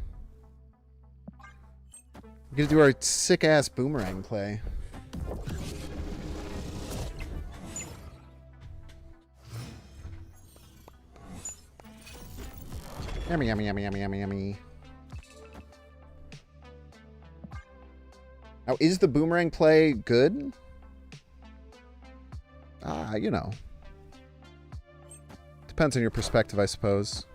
We get to do our sick-ass boomerang play. Yummy, yummy, yummy, yummy, yummy, yummy. Now, is the boomerang play good? You know. Depends on your perspective, I suppose.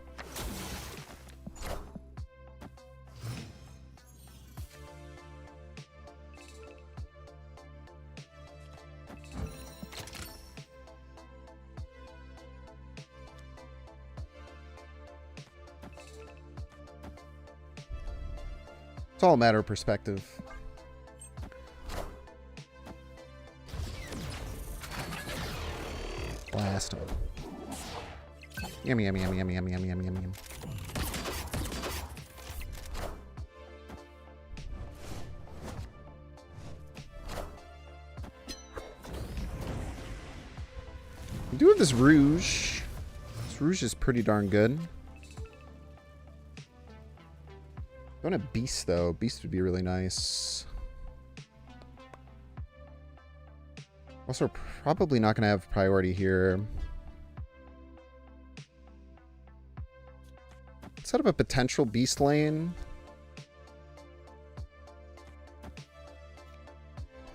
It's all a matter of perspective. Blast him. Yummy, yummy, yummy, yummy, yummy, yummy, yummy, yummy. We do have this Rouge. This Rouge is pretty darn good. Don't have Beast, though. Beast would be really nice. Also, we're probably not going to have priority here. Set up a potential Beast lane.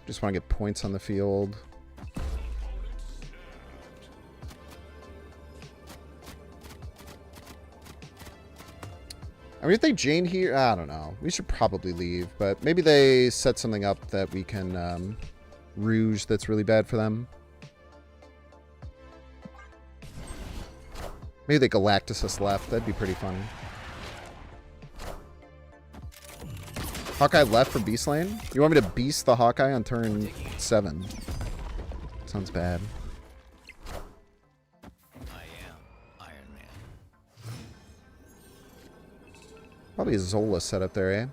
Just want to get points on the field. I mean, if they Jane here, I don't know. We should probably leave, but maybe they set something up that we can Rouge that's really bad for them. Maybe they Galactus us left. That'd be pretty funny. Hawkeye left for Beast lane? You want me to Beast the Hawkeye on turn 7? Sounds bad. Probably a Zola set up there, eh?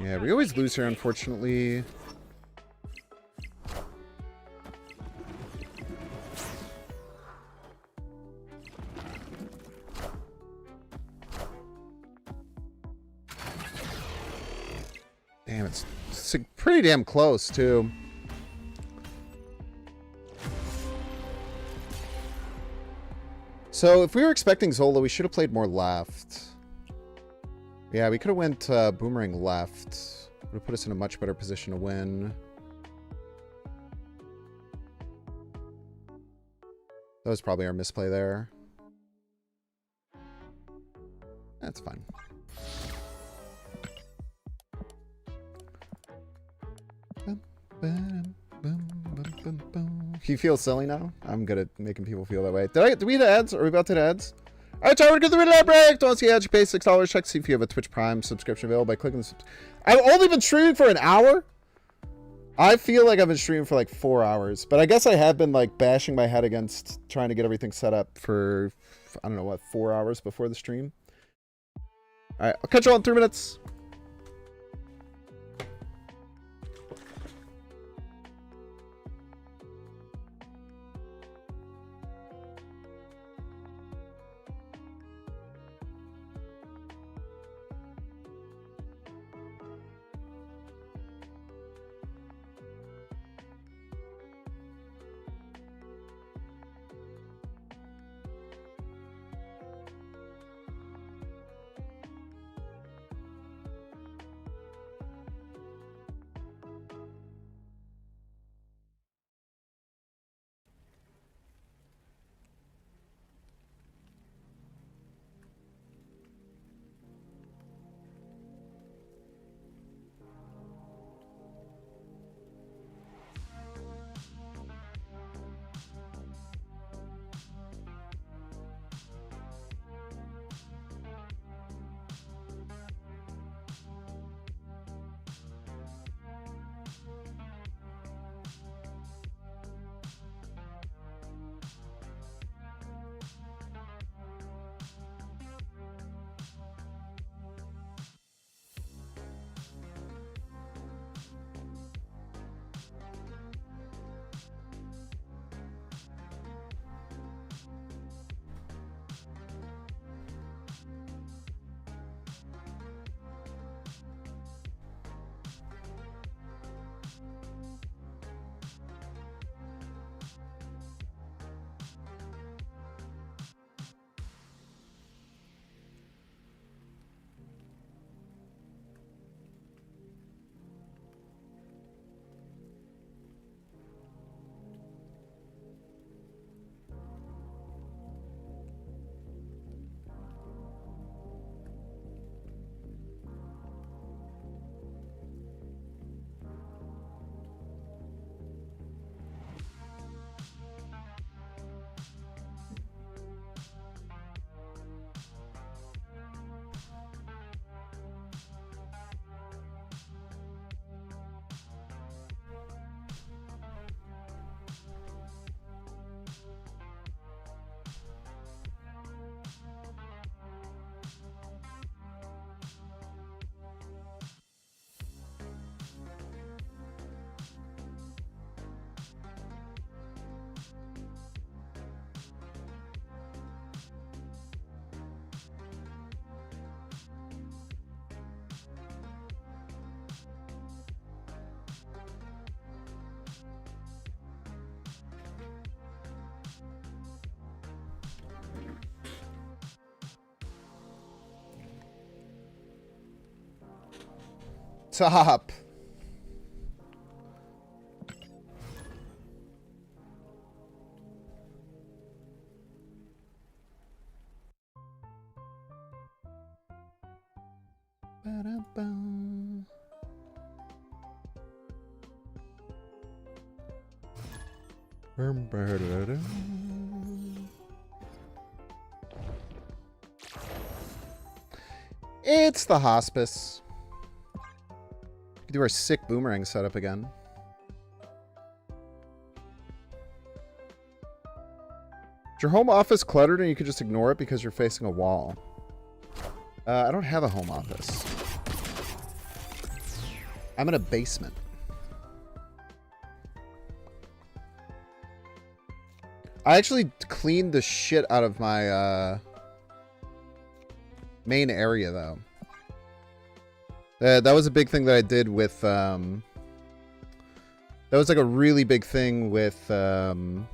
Yeah, we always lose here, unfortunately. Damn, it's pretty damn close, too. So, if we were expecting Zola, we should have played more left. Yeah, we could have went Boomerang left. Would have put us in a much better position to win. That was probably our misplay there. That's fine. You feel silly now? I'm good at making people feel that way. Did we hit ads? Are we about to hit ads? Alright, time to get the red break. Don't see how you pay $6. Check to see if you have a Twitch Prime subscription available by clicking the I've only been streaming for an hour. I feel like I've been streaming for like 4 hours, but I guess I have been like bashing my head against trying to get everything set up for, I don't know what, 4 hours before the stream. Alright, I'll catch you all in 3 minutes. Top. Ba-da-bum. It's the hospice. We can do our sick boomerang setup again. Is your home office cluttered and you could just ignore it because you're facing a wall? I don't have a home office. I'm in a basement. I actually cleaned the shit out of my main area, though. That was a big thing that I did with... that was like a really big thing with... when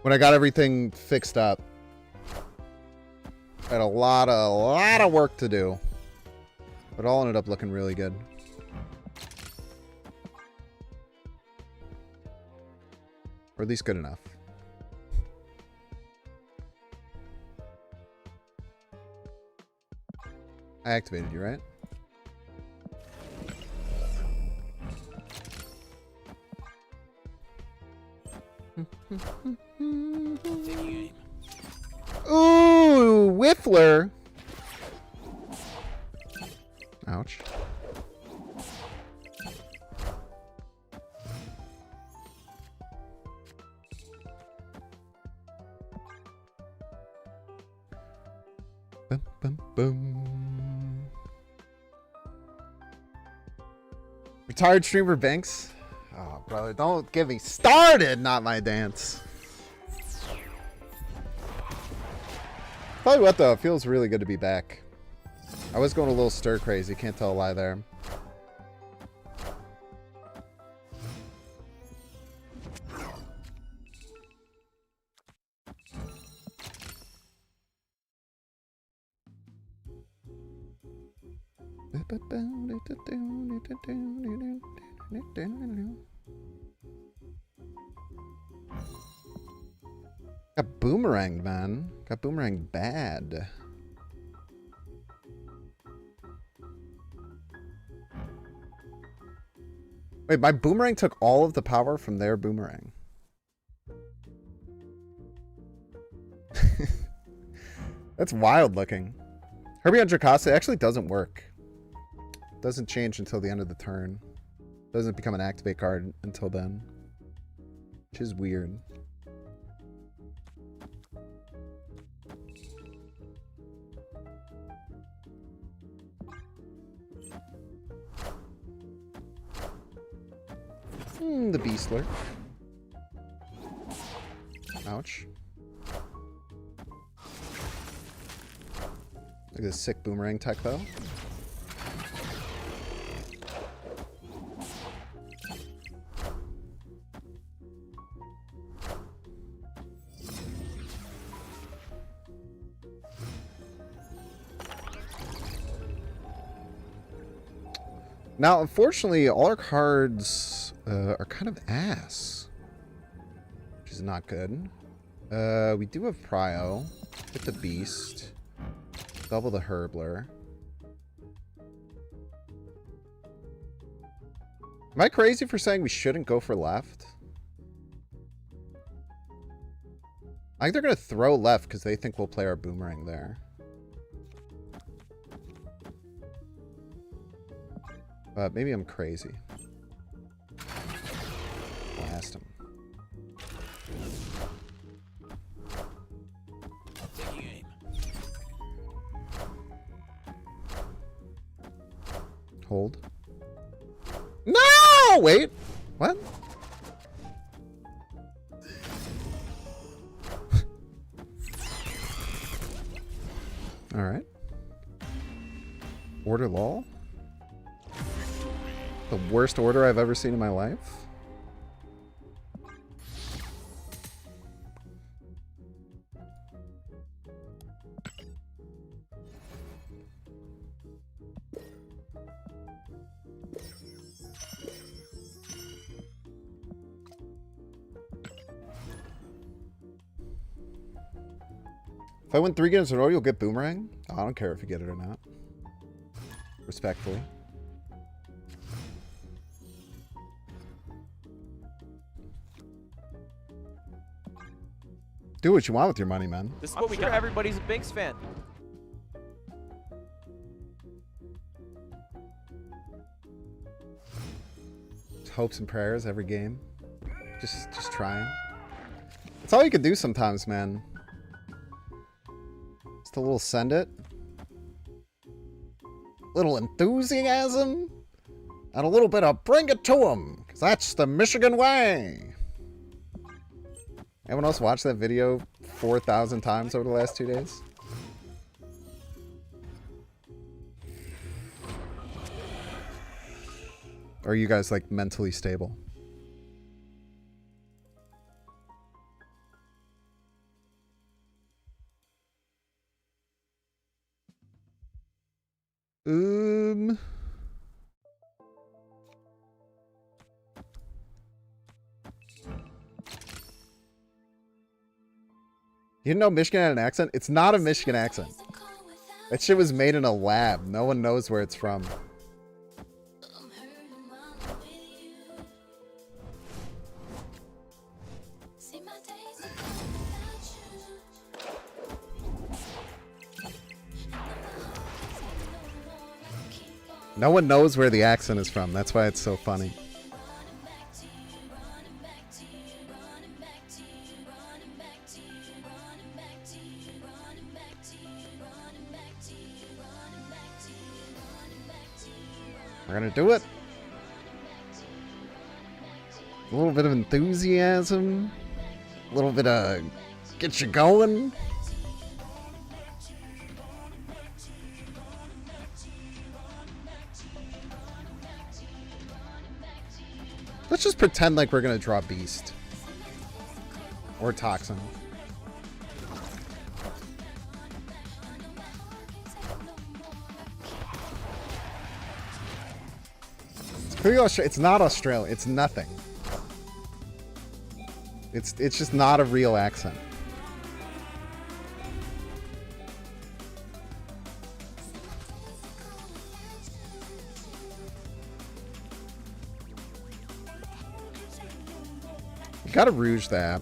I got everything fixed up. I had a lot of work to do. But it all ended up looking really good. Or at least good enough. I activated you, right? Ooh, Whiffler. Ouch. Bum, bum, bum. Retired streamer Banks. Oh, brother, don't get me started. Not my dance. Tell you what, though, it feels really good to be back. I was going a little stir crazy. Can't tell a lie there. Got boomeranged, man. Got boomeranged bad. Wait, my boomerang took all of the power from their boomerang. That's wild looking. Herbie on Dracasa actually doesn't work. Doesn't change until the end of the turn. Doesn't become an activate card until then. Which is weird. The Beastler. Ouch. Look at this sick boomerang tech, though. Now, unfortunately, all our cards are kind of ass, which is not good. We do have Prio. Hit the Beast. Double the Herbler. Am I crazy for saying we shouldn't go for left? I think they're going to throw left because they think we'll play our boomerang there. But maybe I'm crazy. Blast him. Hold. No! Wait. What? All right. Order lol. The worst order I've ever seen in my life. If I win 3 games in a row, you'll get boomerang? I don't care if you get it or not. Respectfully. Do what you want with your money, man. This is what we got. Everybody's a Binks fan. Just hopes and prayers every game. Just trying. That's all you can do sometimes, man. Just a little send it. Little enthusiasm. And a little bit of bring it to 'em. Because that's the Michigan way. Anyone else watch that video 4,000 times over the last 2 days? Or are you guys like mentally stable? You didn't know Michigan had an accent? It's not a Michigan accent. That shit was made in a lab. No one knows where it's from. No one knows where the accent is from. That's why it's so funny. We're gonna do it. A little bit of enthusiasm. A little bit of get you going. Let's just pretend like we're gonna draw Beast. Or Toxin. It's not Australian. It's nothing. It's just not a real accent. You gotta rouge that.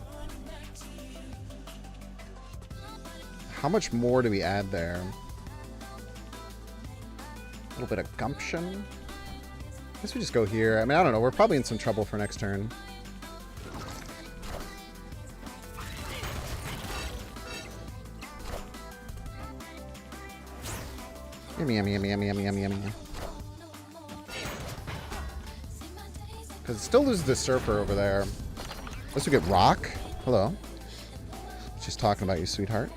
How much more do we add there? A little bit of gumption. I guess we just go here. I mean, I don't know. We're probably in some trouble for next turn. Yummy, yummy, yummy, yummy, yummy, yummy, yummy. Because it still loses the Surfer over there. Unless we get Rock. Hello. Just talking about you, sweetheart.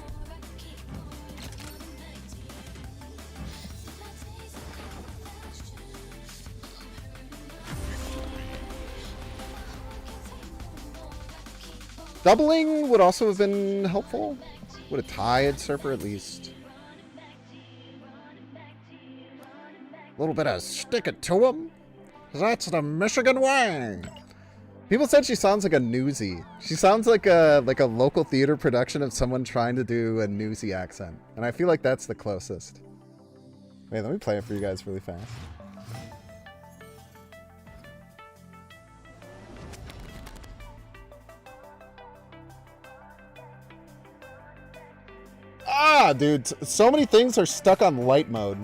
Doubling would also have been helpful. Would have tied Surfer at least. A little bit of stick it to him. That's the Michigan way. People said she sounds like a newsie. She sounds like a local theater production of someone trying to do a newsie accent. And I feel like that's the closest. Wait, let me play it for you guys really fast. Ah, dude, so many things are stuck on light mode.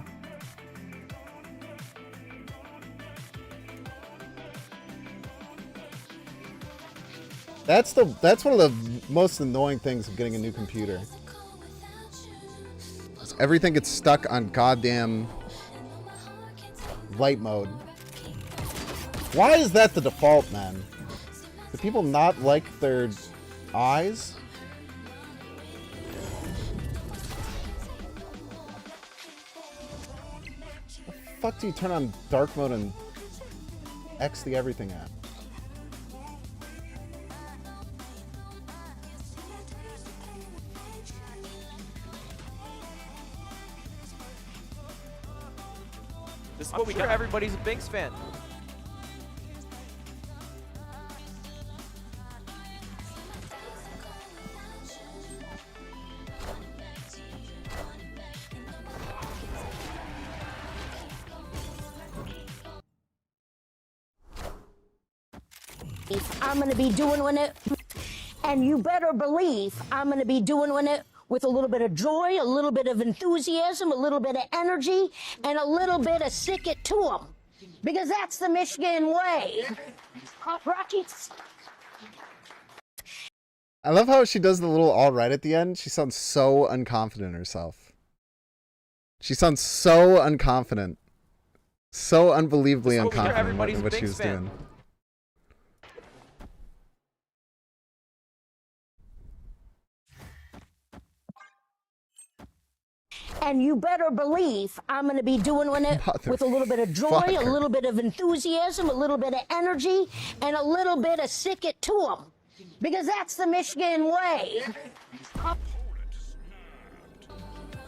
That's one of the most annoying things of getting a new computer. Everything gets stuck on goddamn light mode. Why is that the default, man? Do people not like their eyes? The fuck do you turn on dark mode and X the everything at? This is what we got. Everybody's a Binks fan. I'm going to be doing it, and you better believe I'm going to be doing it with a little bit of joy, a little bit of enthusiasm, a little bit of energy, and a little bit of sick it to them. Because that's the Michigan way. Rockets. I love how she does the little all right at the end. She sounds so unconfident in herself. She sounds so unconfident. So unbelievably unconfident in what she was doing. And you better believe I'm going to be doing it with a little bit of joy, a little bit of enthusiasm, a little bit of energy, and a little bit of sick it to them. Because that's the Michigan way.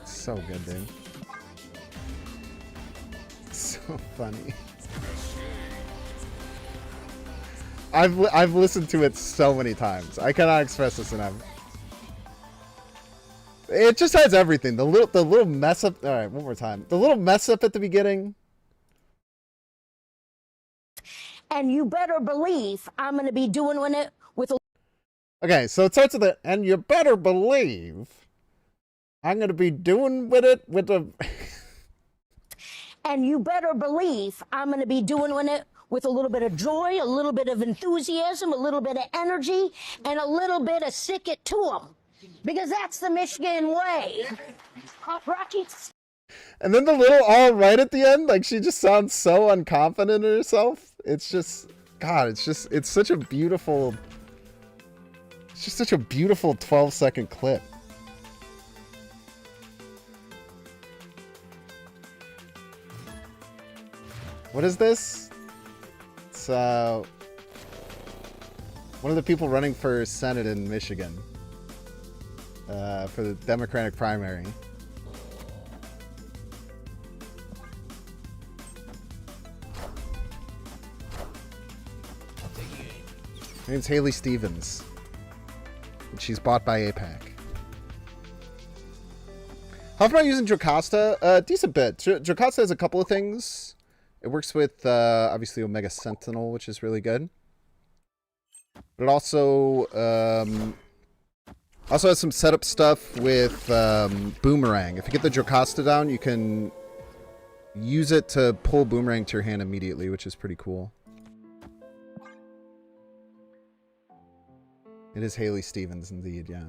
So good, dude. So funny. I've listened to it so many times. I cannot express this enough. It just has everything. The little mess up. All right, one more time. The little mess up at the beginning. And you better believe I'm going to be doing it with a... Okay, so it starts with the, and you better believe I'm going to be doing with it with a... And you better believe I'm going to be doing it with a little bit of joy, a little bit of enthusiasm, a little bit of energy, and a little bit of sick it to them. Because that's the Michigan way. Rocky. And then the little all right at the end, like she just sounds so unconfident in herself. It's just, God, it's such a beautiful, it's just such a beautiful 12-second clip. What is this? It's one of the people running for Senate in Michigan for the Democratic primary. Her name's Haley Stevens. And she's bought by APAC. How am I using Jocasta? Decent bit. Jocasta has a couple of things. It works with, obviously, Omega Sentinel, which is really good. But it also has some setup stuff with Boomerang. If you get the Jocasta down, you can use it to pull Boomerang to your hand immediately, which is pretty cool. It is Haley Stevens, indeed, yeah.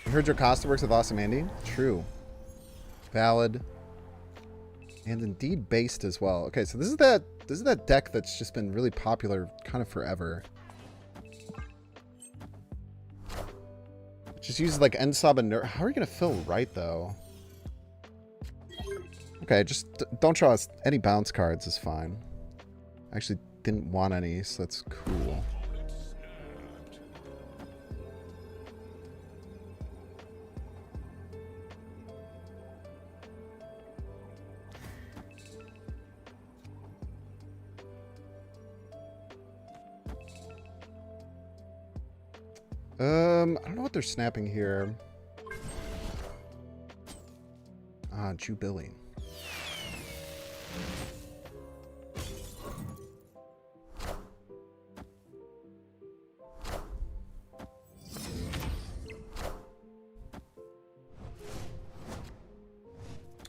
You heard Jocasta works with Awesome Andy? True. Valid. And indeed based as well. Okay, so this is that deck that's just been really popular kind of forever. Just uses like Ensab and Ner. How are you gonna fill right though? Okay, just don't draw us any bounce cards is fine. I actually didn't want any, so that's cool. I don't know what they're snapping here. Ah, Jubilee.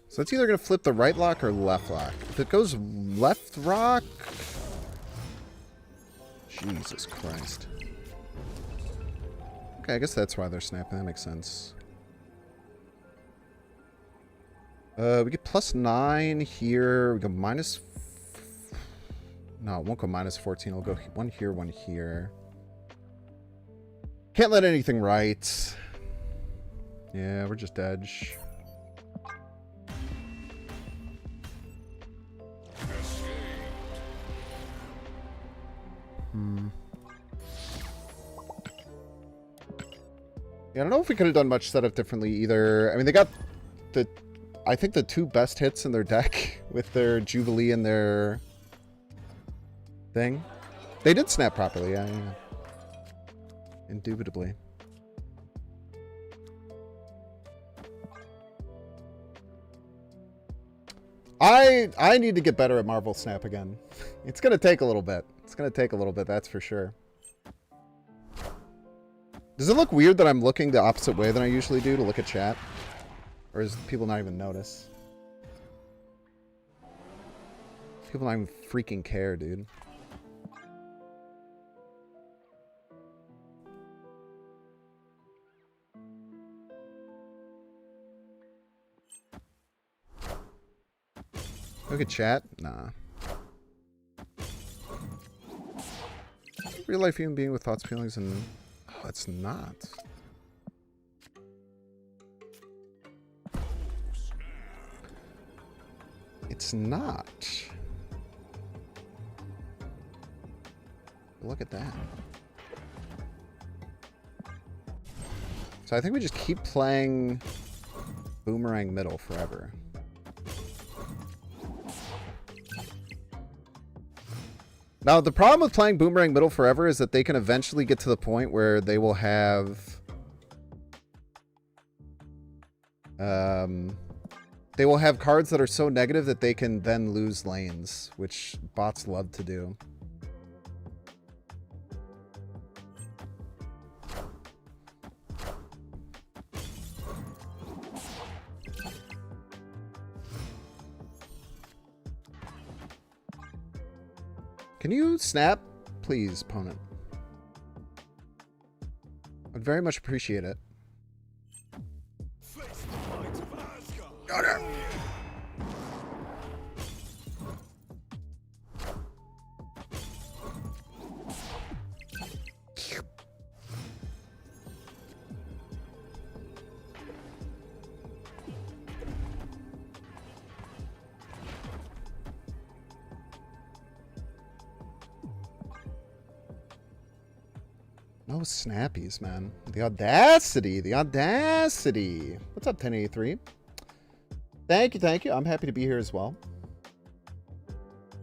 So it's either going to flip the right lock or left lock. If it goes left rock... Jesus Christ. Okay, I guess that's why they're snapping. That makes sense. We get +9 here. We go minus... No, it won't go minus 14. It'll go one here, one here. Can't let anything right. Yeah, we're just edge. Yeah, I don't know if we could have done much setup differently either. I mean, they got the, I think the two best hits in their deck with their Jubilee and their thing. They did snap properly, yeah. Indubitably. I need to get better at Marvel Snap again. It's going to take a little bit. It's going to take a little bit, that's for sure. Does it look weird that I'm looking the opposite way than I usually do to look at chat? Or does people not even notice? People don't even freaking care, dude. Look at chat? Nah. Real life human being with thoughts, feelings, and... Oh, it's not. It's not. Look at that. So I think we just keep playing Boomerang middle forever. Now, the problem with playing Boomerang middle forever is that they can eventually get to the point where they will have... they will have cards that are so negative that they can then lose lanes, which bots love to do. Can you snap? Please, opponent. I'd very much appreciate it. Got it. No snappies, man. The audacity. The audacity. What's up, 1083? Thank you, thank you. I'm happy to be here as well.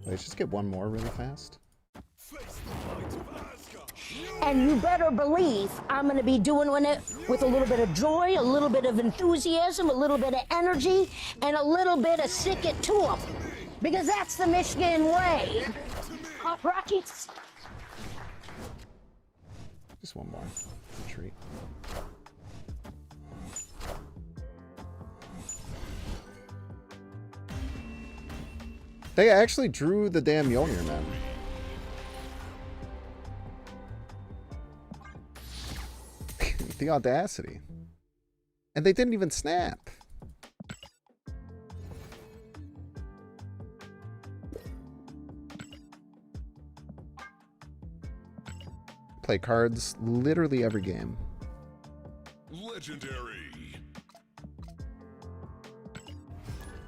Let's just get one more really fast. And you better believe I'm going to be doing it with a little bit of joy, a little bit of enthusiasm, a little bit of energy, and a little bit of sick it to 'em. Because that's the Michigan way. All right? Just one more. It's a treat. They actually drew the damn Mjolnir, man. The audacity. And they didn't even snap. Play cards literally every game. Legendary.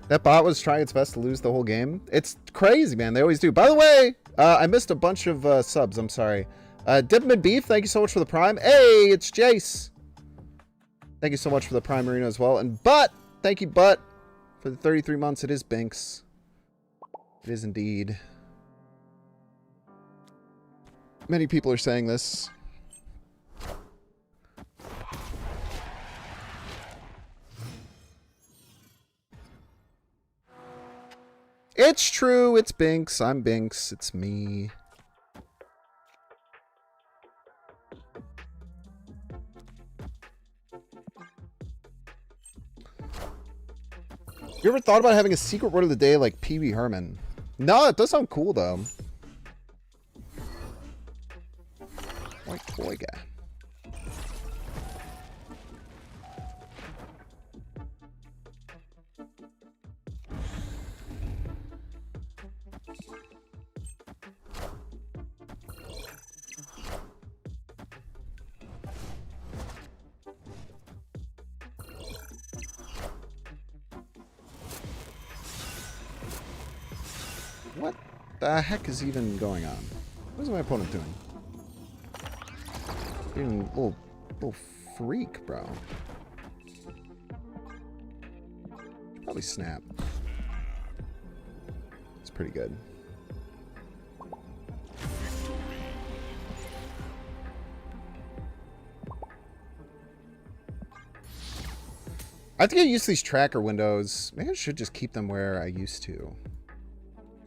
That bot was trying its best to lose the whole game. It's crazy, man. They always do. By the way, I missed a bunch of subs. I'm sorry. Dipman Beef, thank you so much for the Prime. Hey, it's Jace. Thank you so much for the Prime Arena as well. And Butt, thank you, Butt, for the 33 months. It is Binks. It is indeed. Many people are saying this. It's true. It's Binks. I'm Binks. It's me. You ever thought about having a secret word of the day like Pee Wee Herman? No, it does sound cool though. White toy guy. What the heck is even going on? What is my opponent doing? Being a little freak, bro. Probably snap. It's pretty good. I think I use these tracker windows. Maybe I should just keep them where I used to.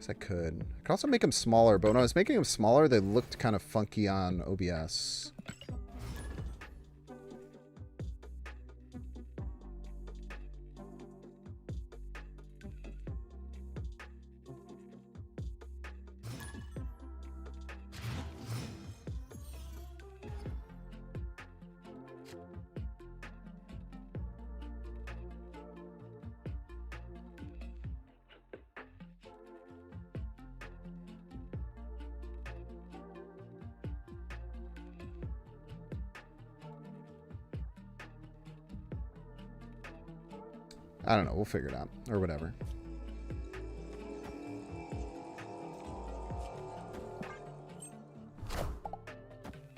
I could. I could also make them smaller, but when I was making them smaller, they looked kind of funky on OBS. I don't know. We'll figure it out. Or whatever.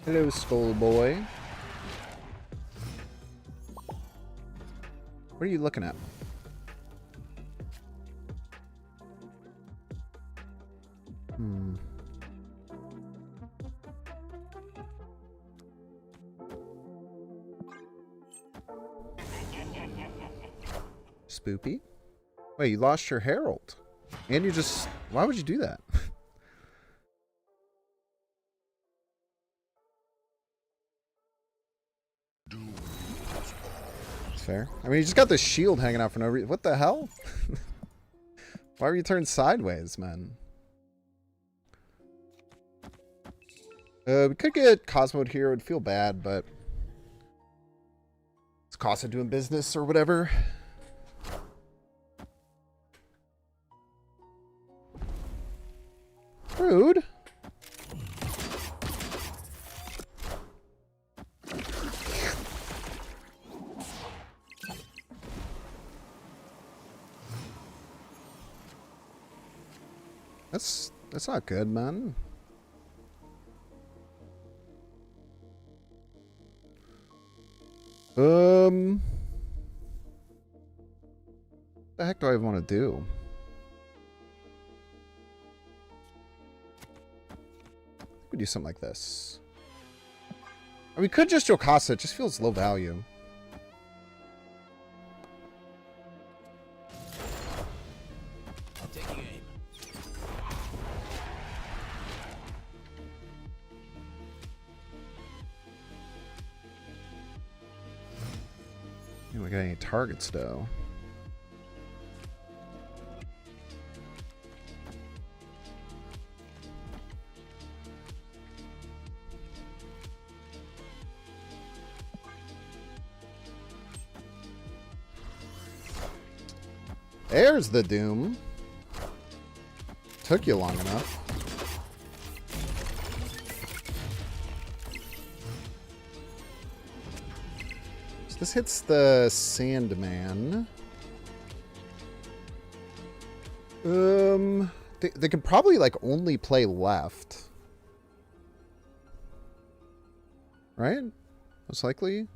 Hello, Skull Boy. What are you looking at? Spoopy? Wait, you lost your Herald. And you just... Why would you do that? Fair. I mean, you just got the shield hanging out for no reason. What the hell? Why were you turned sideways, man? We could get Cosmode here. It would feel bad, but it's cost of doing business or whatever. Rude. That's not good, man. What the heck do I want to do? We do something like this. Or we could just Jocasta. It just feels low value. Taking aim. We got any targets though? There's the doom. Took you long enough. So this hits the Sandman. They could probably like only play left. Right? Most likely.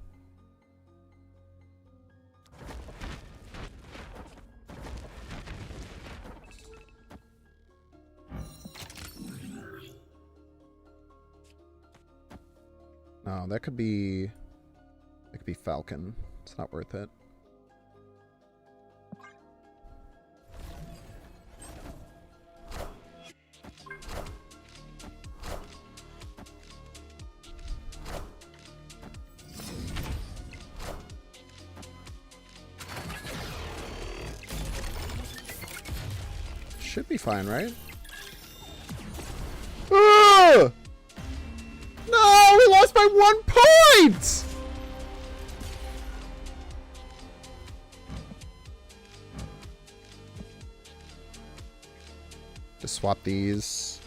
No, that could be Falcon. It's not worth it. Should be fine, right? Ah! No, we lost by 1 point! Just swap these.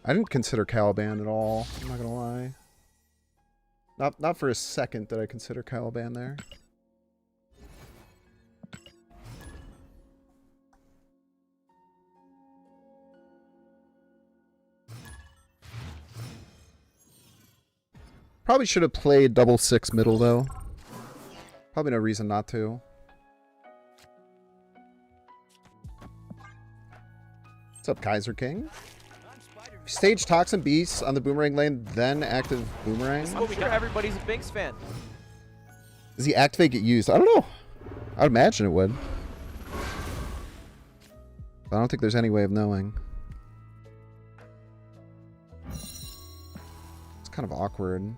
I didn't consider Caliban at all, I'm not gonna lie. Not for a second did I consider Caliban there. Probably should have played double 6 middle though. Probably no reason not to. What's up, Kaiser King? Stage Toxin Beasts on the Boomerang lane, then active Boomerang. I'm sure everybody's a Binks fan. Does he activate get used? I don't know. I would imagine it would. But I don't think there's any way of knowing. It's kind of awkward.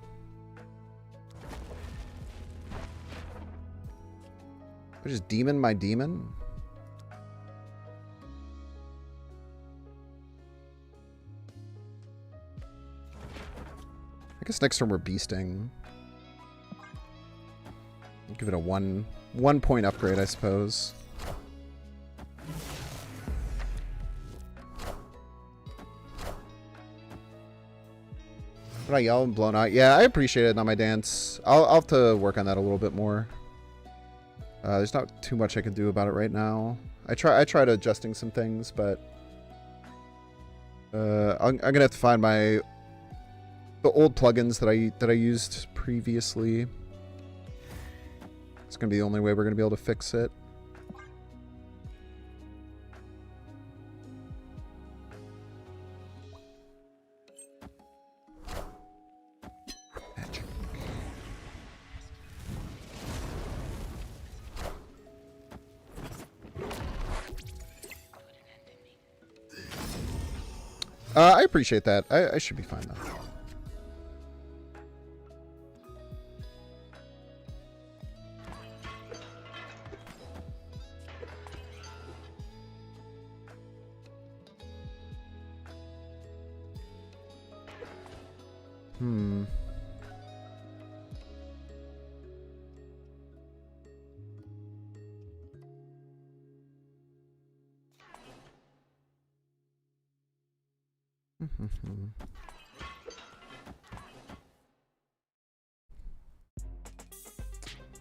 I just demon my demon? I guess next turn we're beasting. Give it a one point upgrade, I suppose. But I yell and blown out. Yeah, I appreciate it on my dance. I'll have to work on that a little bit more. There's not too much I can do about it right now. I tried adjusting some things, but I'm gonna have to find the old plugins that I used previously. It's gonna be the only way we're gonna be able to fix it. Magic. I appreciate that. I should be fine though. Hmm.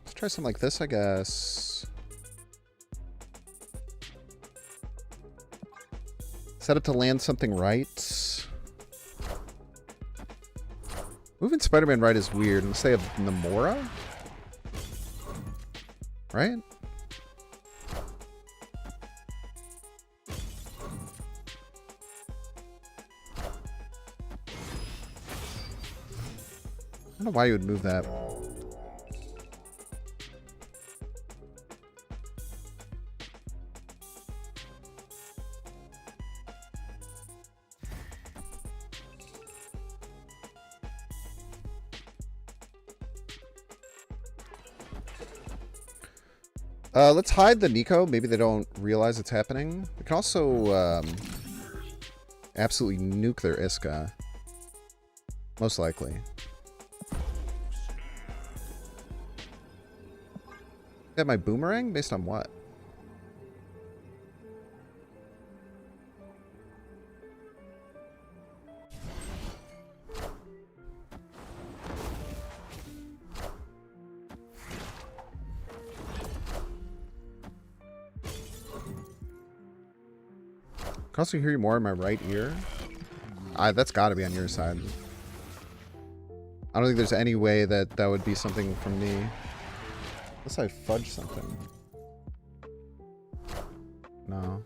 Let's try something like this, I guess. Set it to land something right. Moving Spider-Man right is weird, unless they have Namora? Right? I don't know why you would move that. Let's hide the Nico. Maybe they don't realize it's happening. We can also absolutely nuke their Iska. Most likely. Is that my boomerang? Based on what? I can also hear you more in my right ear. That's got to be on your side. I don't think there's any way that that would be something from me. Unless I fudge something. No.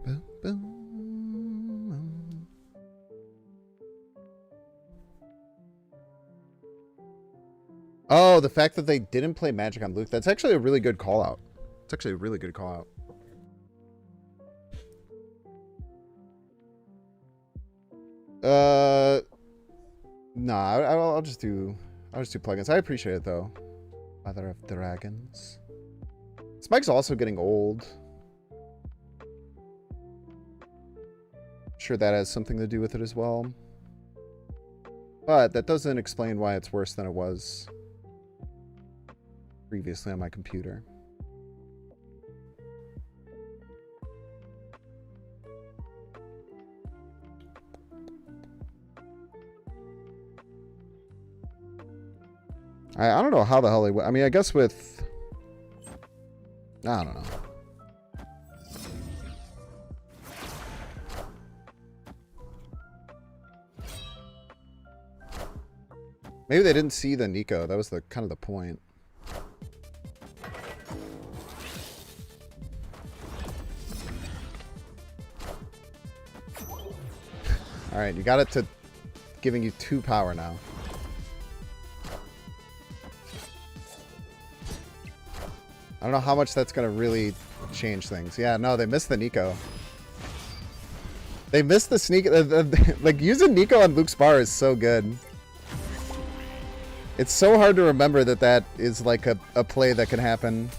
Boom, boom. Oh, the fact that they didn't play Magic on Luke, that's actually a really good call out. It's actually a really good call out. Nah, I'll just do plugins. I appreciate it though. Mother of Dragons. Spike's also getting old. Sure that has something to do with it as well. But that doesn't explain why it's worse than it was previously on my computer. I don't know how the hell they... I mean, I guess with... I don't know. Maybe they didn't see the Nico. That was the kind of the point. All right, you got it to giving you 2 power now. I don't know how much that's going to really change things. Yeah, no, they missed the Nico. They missed the sneak. Like, using Nico on Luke's bar is so good. It's so hard to remember that that is like a play that can happen.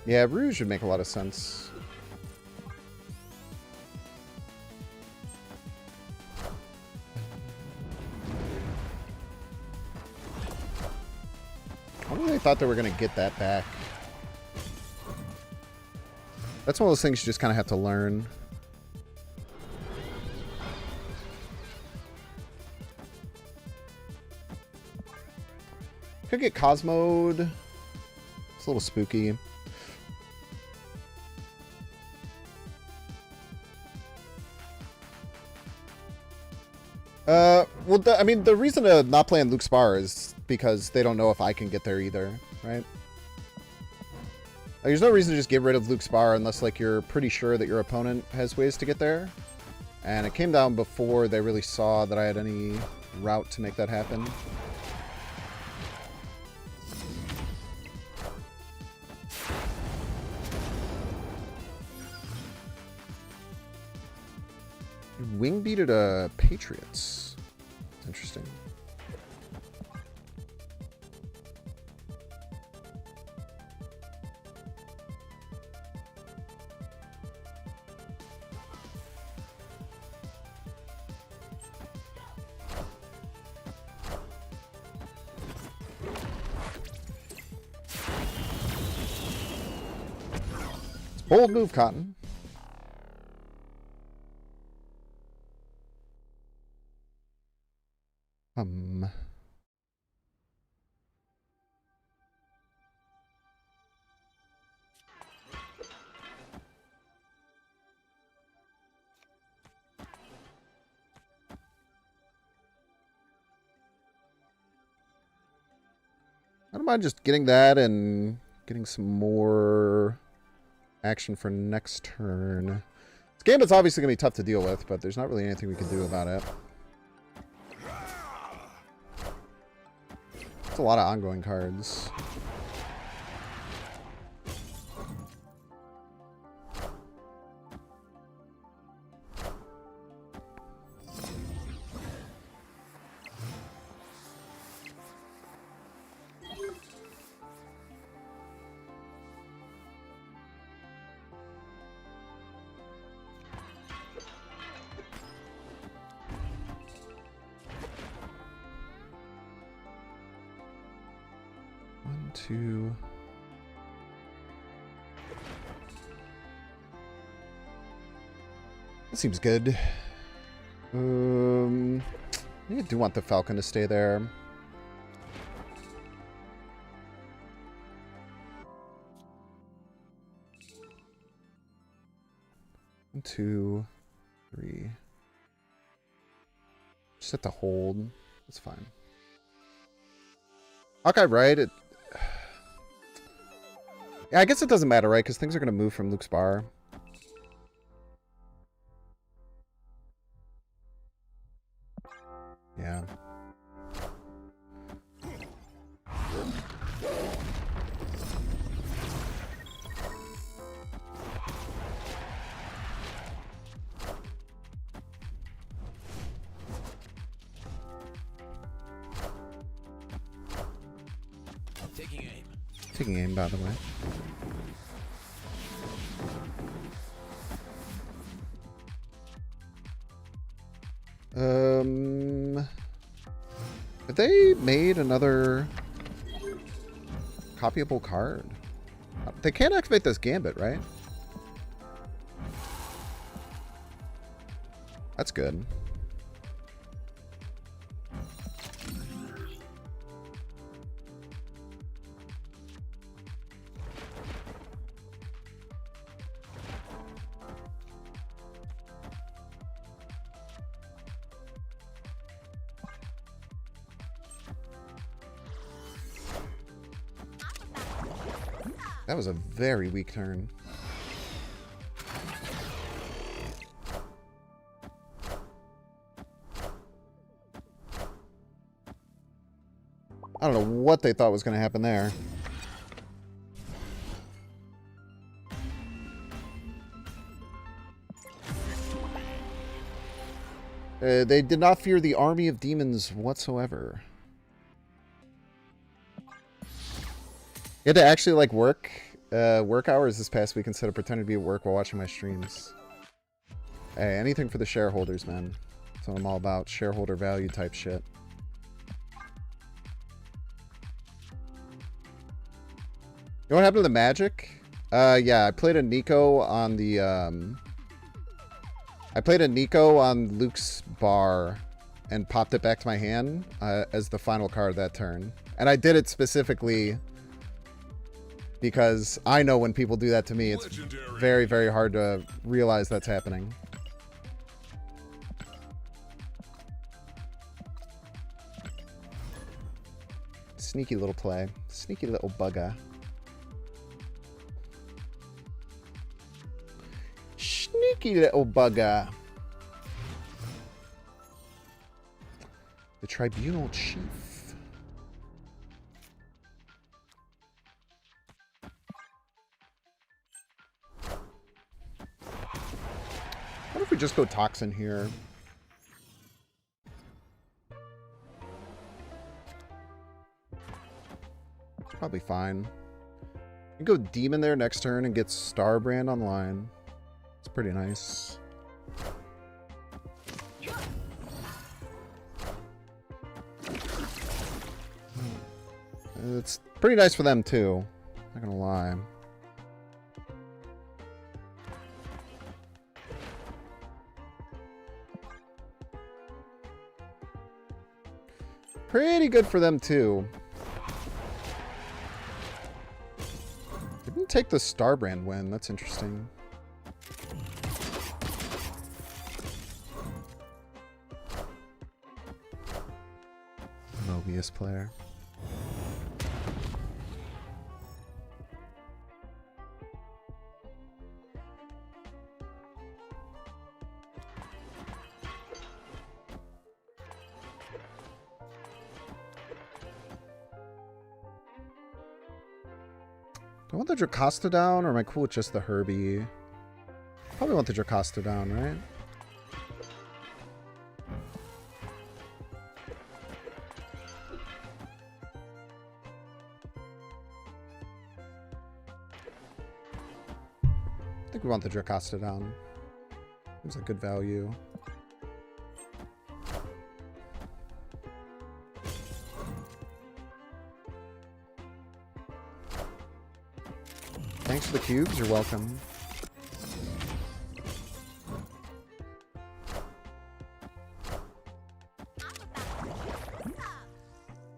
Yeah, Rouge would make a lot of sense. I wonder if they thought they were going to get that back. That's one of those things you just kind of have to learn. Could get Cosmoed. It's a little spooky. Well, I mean, the reason to not play in Luke's bar is because they don't know if I can get there either, right? Like, there's no reason to just get rid of Luke's bar unless, like, you're pretty sure that your opponent has ways to get there. And it came down before they really saw that I had any route to make that happen. Wing beated Patriots. Interesting. Bold move, Cotton. I don't mind just getting that and getting some more action for next turn. This game is obviously going to be tough to deal with, but there's not really anything we can do about it. It's a lot of ongoing cards. Two. That seems good. I do want the Falcon to stay there. One, two, three. Just have to hold. That's fine. Hawkeye, right? Yeah, I guess it doesn't matter, right? Because things are going to move from Luke's bar. Yeah. Taking aim, by the way. Have they made another copyable card? They can't activate this Gambit, right? That's good. That was a very weak turn. I don't know what they thought was going to happen there. They did not fear the army of demons whatsoever. You had to actually, like, work hours this past week instead of pretending to be at work while watching my streams. Hey, anything for the shareholders, man. That's what I'm all about. Shareholder value type shit. You know what happened to the Magic? Yeah, I played a Nico on the, I played a Nico on Luke's bar and popped it back to my hand as the final card that turn. And I did it specifically because I know when people do that to me, it's very, very hard to realize that's happening. Sneaky little play. Sneaky little bugger. Sneaky little bugger. The tribunal chief. What if we just go toxin here? Probably fine. You can go demon there next turn and get Starbrand online. It's pretty nice. It's pretty nice for them too. Not gonna lie. Pretty good for them too. Didn't take the Starbrand win. That's interesting. Mobius player. Do I want the Jocasta down, or am I cool with just the Herbie? Probably want the Jocasta down, right? I think we want the Jocasta down. Seems like good value. Thanks for the cubes, you're welcome.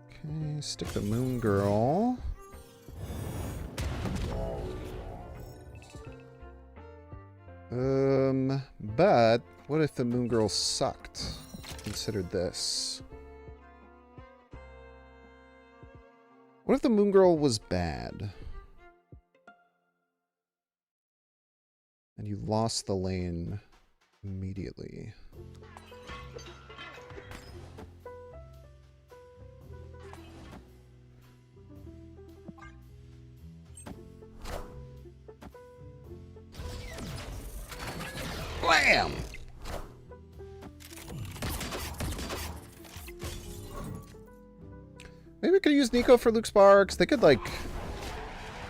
Okay, stick the Moon Girl. But what if the Moon Girl sucked? Considered this. What if the Moon Girl was bad? And you lost the lane immediately. Blam! Maybe we could use Nico for Luke Sparks. They could, like,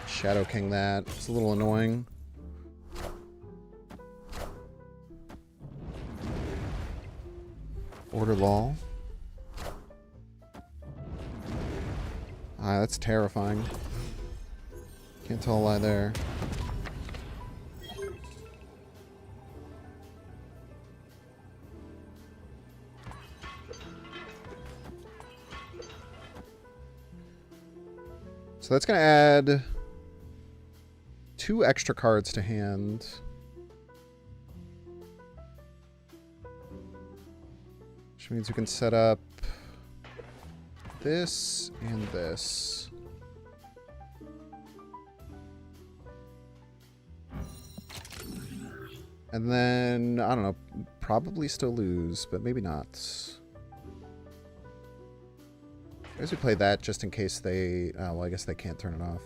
Shadow King that. It's a little annoying. Order Law. Ah, that's terrifying. Can't tell a lie there. So that's going to add 2 extra cards to hand. Which means we can set up this and this. And then, I don't know, probably still lose, but maybe not. I guess we play that just in case they... well, I guess they can't turn it off.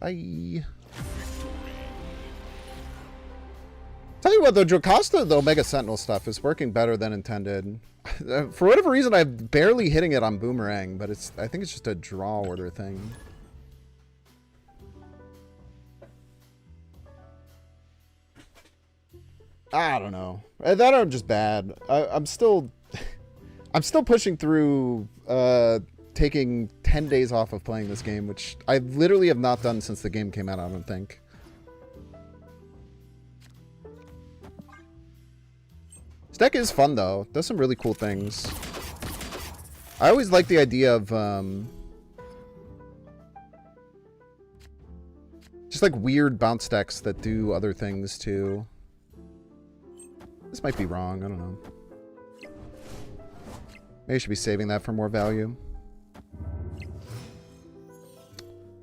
Bye. Tell you what, though, Jocasta, the Omega Sentinel stuff is working better than intended. For whatever reason, I'm barely hitting it on Boomerang, but I think it's just a draw order thing. I don't know. That are just bad. I'm still pushing through taking 10 days off of playing this game, which I literally have not done since the game came out, I don't think. This deck is fun, though. Does some really cool things. I always like the idea of, just like weird bounce decks that do other things, too. This might be wrong. I don't know. Maybe I should be saving that for more value.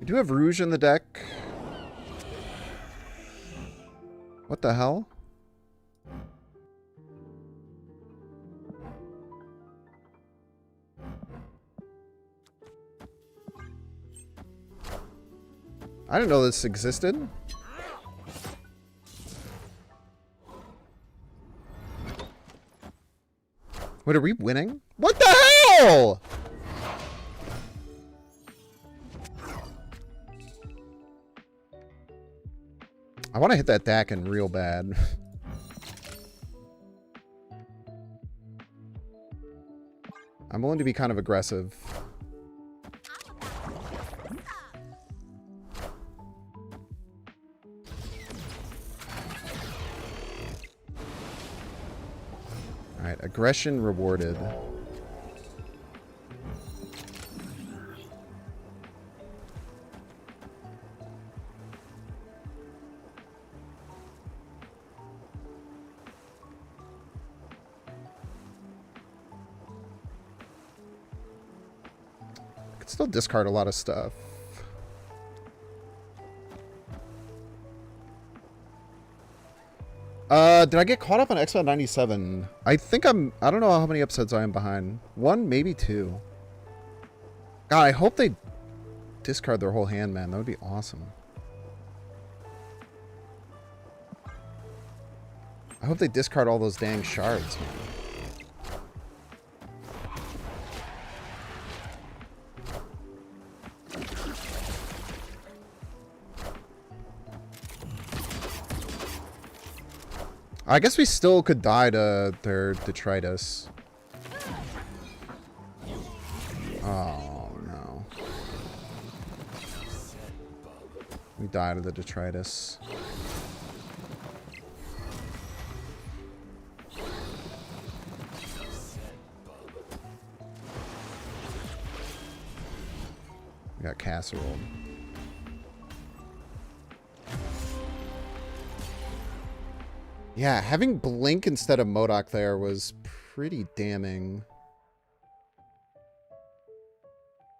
We do have Rouge in the deck. What the hell? I didn't know this existed. What, are we winning? What the hell? I want to hit that Dakin real bad. I'm willing to be kind of aggressive. Alright, aggression rewarded. I could still discard a lot of stuff. Did I get caught up on X-Men 97? I think I don't know how many episodes I am behind. 1, maybe 2. God, I hope they discard their whole hand, man. That would be awesome. I hope they discard all those dang shards, man. I guess we still could die to their detritus. Oh, no. We died of the detritus. We got casserole. Yeah, having Blink instead of MODOK there was pretty damning.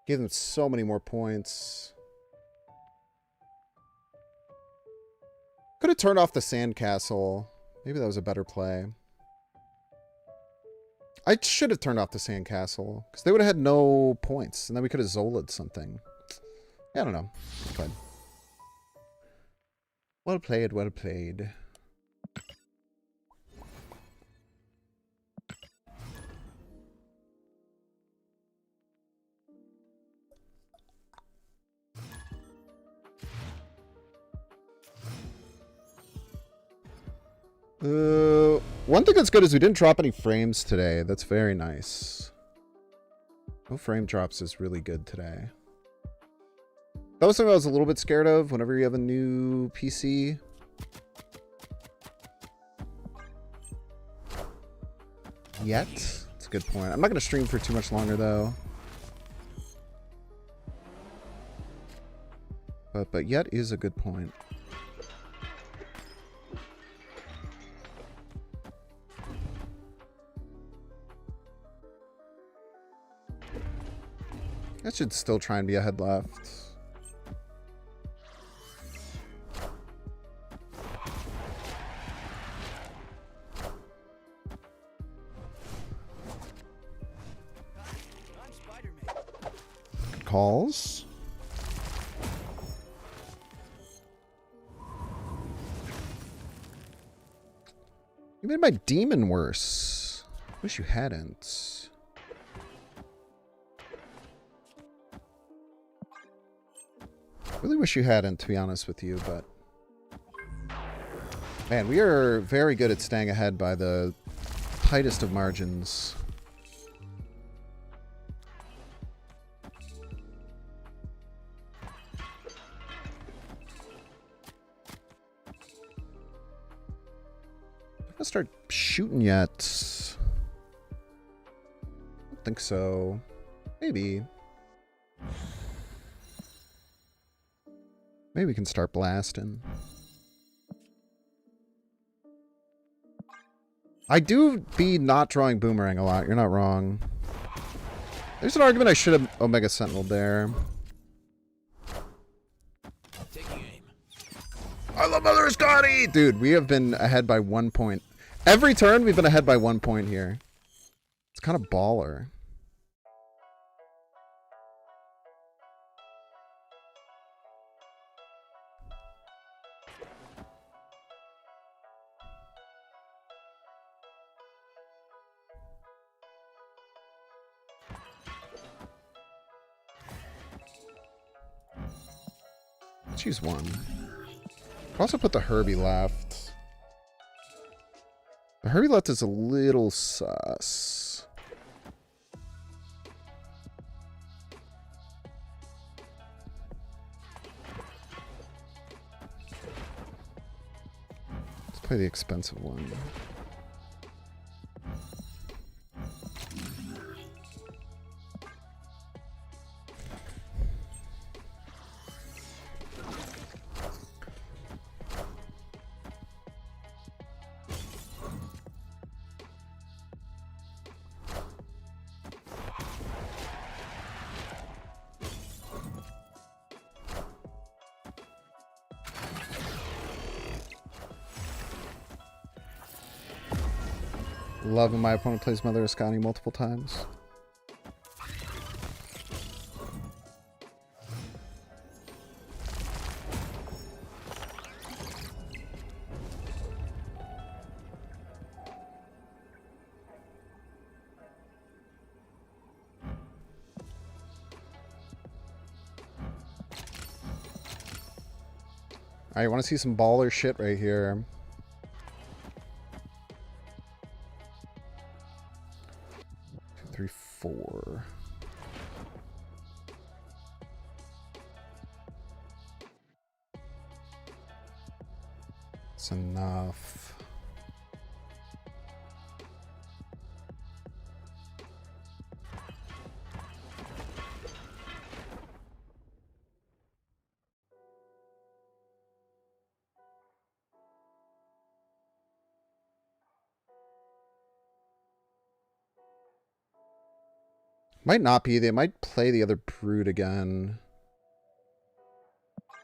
Gave them so many more points. Could have turned off the Sandcastle. Maybe that was a better play. I should have turned off the Sandcastle, because they would have had no points, and then we could have Zola'd something. Yeah, I don't know. Well played, well played. One thing that's good is we didn't drop any frames today. That's very nice. No frame drops is really good today. That was something I was a little bit scared of whenever you have a new PC. Yet? That's a good point. I'm not going to stream for too much longer, though. But yet is a good point. I should still try and be ahead left. Good calls. You made my demon worse. Wish you hadn't. Really wish you hadn't, to be honest with you, but man, we are very good at staying ahead by the tightest of margins. Let's start shooting yet. I don't think so. Maybe. Maybe we can start blasting. I do be not drawing Boomerang a lot. You're not wrong. There's an argument I should have Omega Sentinel there. I love Mother Scotty! Dude, we have been ahead by 1 point. Every turn, we've been ahead by 1 point here. It's kind of baller. Let's use one. I'll also put the Herbie left. The Herbie left is a little sus. Let's play the expensive one. Love when my opponent plays Mother Ascani multiple times. Alright, want to see some baller shit right here. 3, 4. That's enough. Might not be. They might play the other Brood again.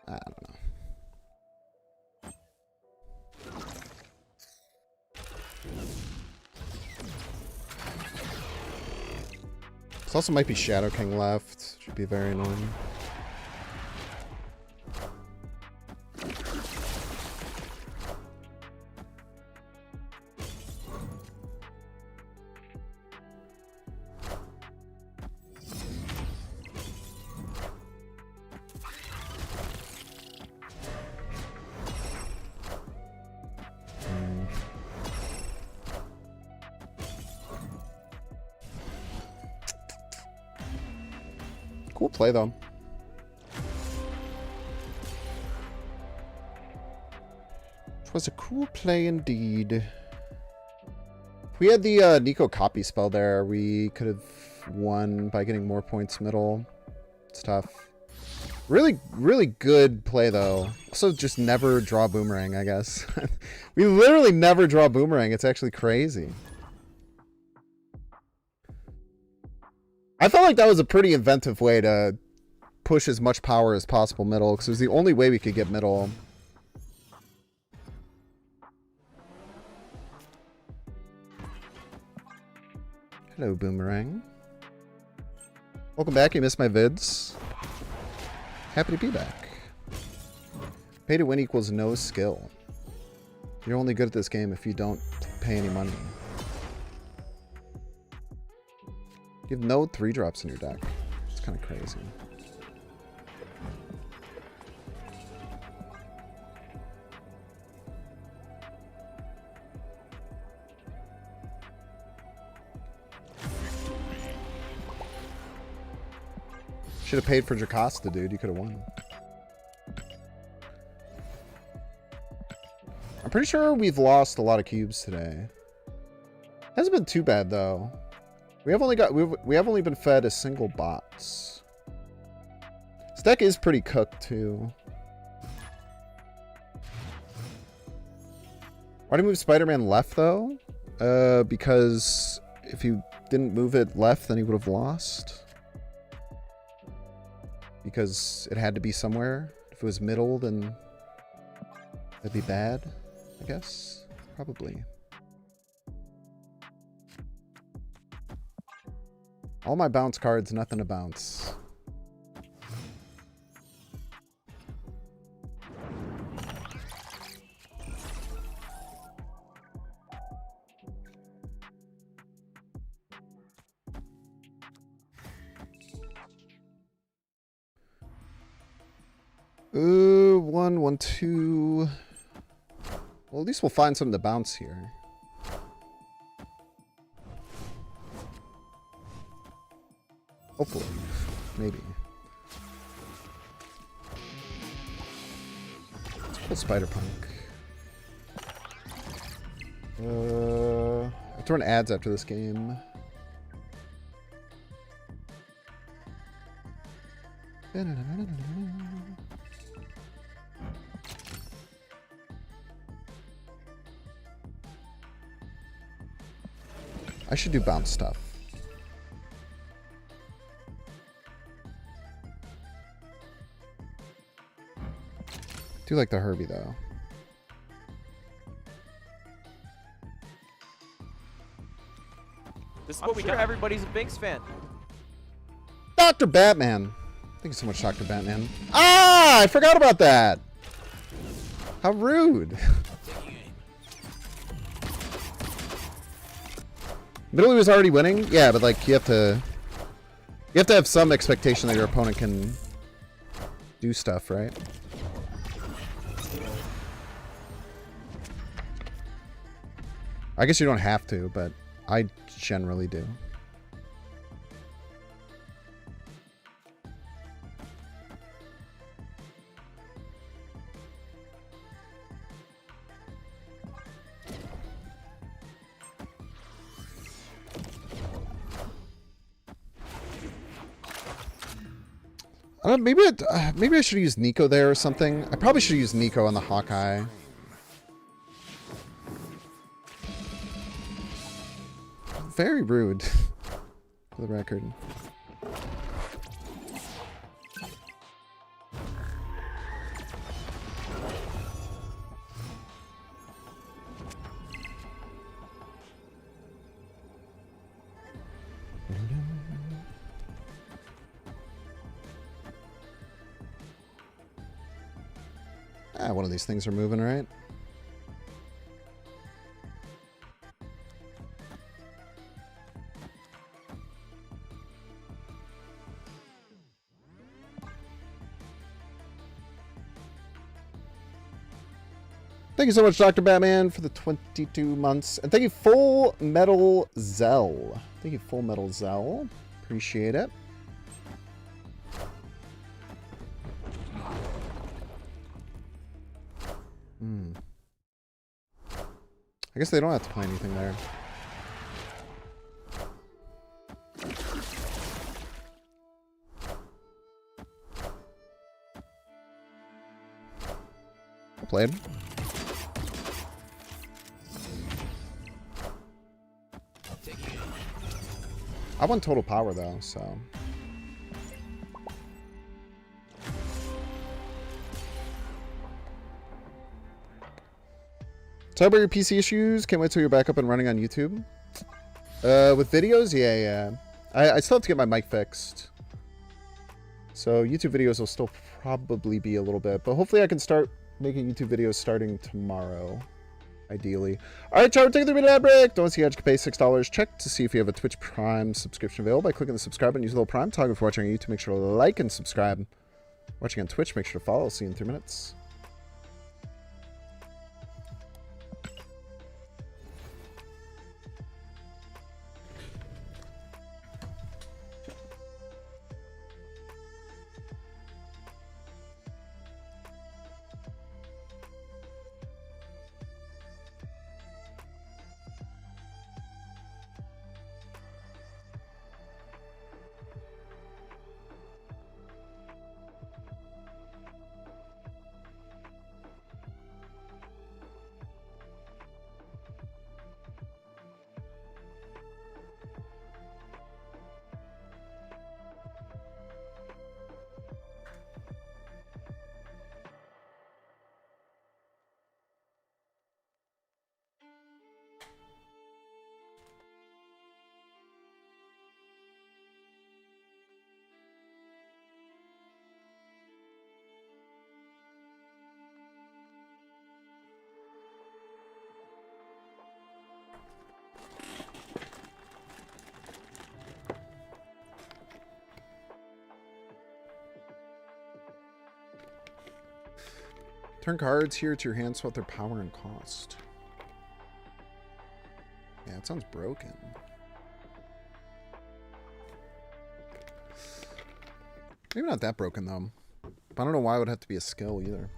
I don't know. This also might be Shadow King left. Should be very annoying. Cool play, though. It was a cool play indeed. If we had the Nico copy spell there, we could have won by getting more points middle. It's tough. Really, really good play, though. Also, just never draw Boomerang, I guess. We literally never draw Boomerang. It's actually crazy. I felt like that was a pretty inventive way to push as much power as possible middle, because it was the only way we could get middle. Hello, Boomerang. Welcome back. You missed my vids. Happy to be back. Pay to win equals no skill. You're only good at this game if you don't pay any money. You have no 3-drops in your deck. It's kind of crazy. Should have paid for Jocasta, dude. You could have won. I'm pretty sure we've lost a lot of cubes today. Hasn't been too bad though. We have only been fed a single bots. This deck is pretty cooked too. Why did I move Spider-Man left though? Because if you didn't move it left, then he would have lost. Because it had to be somewhere. If it was middle, then that'd be bad, I guess. Probably. All my bounce cards, nothing to bounce. Ooh, 1, 1, 2. Well, at least we'll find something to bounce here. Hopefully. Maybe. Let's pull Spider-Punk. I'm throwing ads after this game. I should do bounce stuff. Do like the Herbie though. This is what we got. Everybody's a Binks fan. Dr. Batman. Thank you so much, Dr. Batman. Ah, I forgot about that. How rude. Middle was already winning? Yeah, but like you have to have some expectation that your opponent can do stuff, right? I guess you don't have to, but I generally do. Maybe I should use Nico there or something. I probably should use Nico on the Hawkeye. Very rude, for the record. Ah, one of these things are moving, right? Thank you so much, Dr. Batman, for the 22 months. And thank you, Full Metal Zell. Thank you, Full Metal Zell. Appreciate it. I guess they don't have to play anything there. I played. I want total power though, so. Talk about your PC issues. Can't wait till you're back up and running on YouTube. With videos, yeah. I still have to get my mic fixed. So YouTube videos will still probably be a little bit, but hopefully I can start making YouTube videos starting tomorrow, ideally. All right, Char, take the ad break. Don't see how you can pay $6. Check to see if you have a Twitch Prime subscription available by clicking the subscribe button. Use the little Prime toggle if you're watching on YouTube. Make sure to like and subscribe. Watching on Twitch, make sure to follow. I'll see you in 3 minutes. Turn cards here to your hand, swap their power and cost. Yeah, it sounds broken. Maybe not that broken, though. But I don't know why it would have to be a skill, either.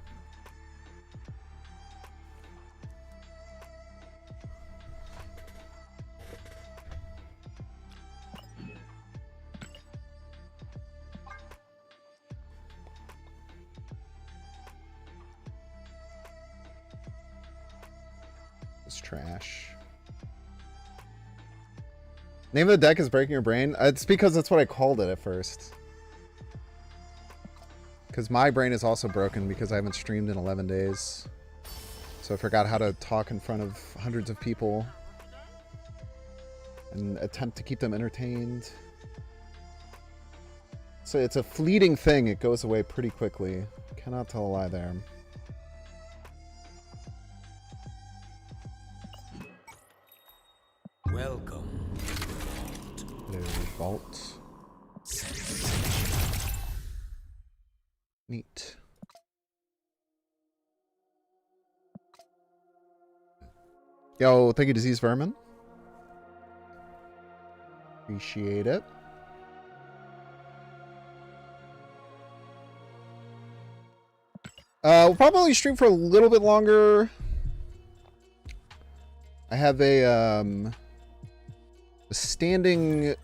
It's trash. Name of the deck is Breaking Your Brain. It's because that's what I called it at first. Because my brain is also broken because I haven't streamed in 11 days. So I forgot how to talk in front of hundreds of people and attempt to keep them entertained. So it's a fleeting thing. It goes away pretty quickly. Cannot tell a lie there. Welcome. Hello, vault. Neat. Yo, thank you, Disease Vermin. Appreciate it. We'll probably stream for a little bit longer. I have a standing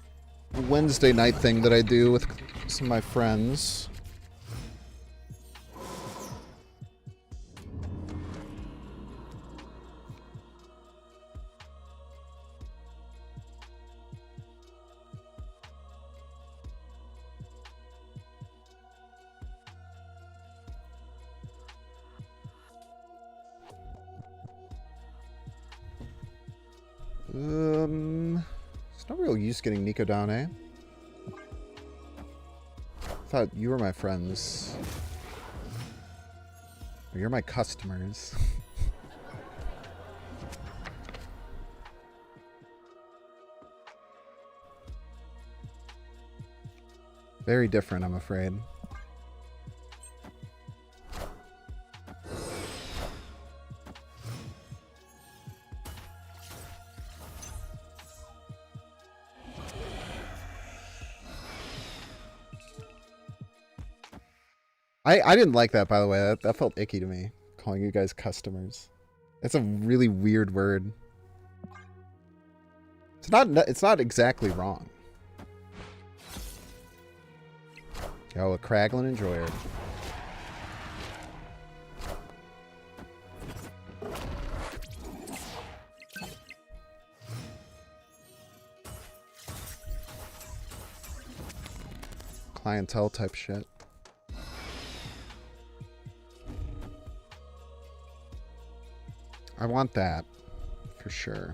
Wednesday night thing that I do with some of my friends. It's no real use getting Nico down, eh? I thought you were my friends. Or you're my customers. Very different, I'm afraid. I didn't like that, by the way. That felt icky to me, calling you guys customers. It's a really weird word. It's not exactly wrong. Yo, a Kraglin Enjoyer. Clientele type shit. I want that, for sure.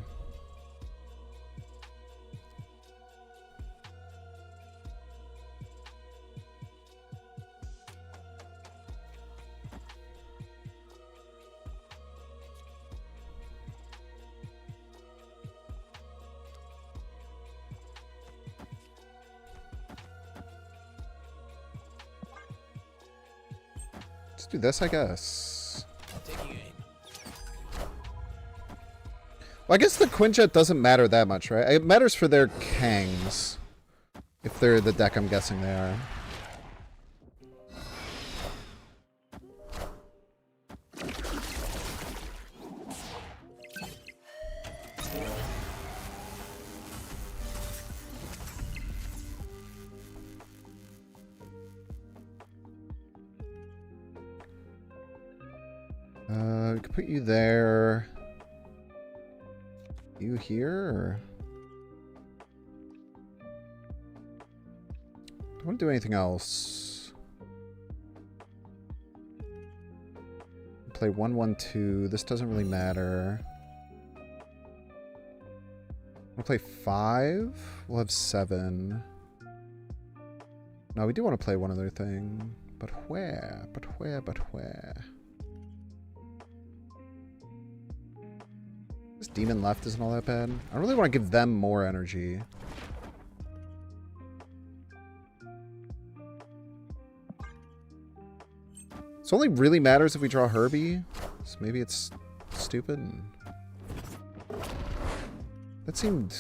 Let's do this, I guess. Well, I guess the Quinjet doesn't matter that much, right? It matters for their Kangs. If they're the deck I'm guessing they are. We could put you there. You here? Or... don't want to do anything else. Play 1-1-2. This doesn't really matter. We'll play 5. We'll have 7. No, we do want to play one other thing. But where? But where? But where? This demon left isn't all that bad. I really want to give them more energy. This only really matters if we draw Herbie. So maybe it's stupid. That seemed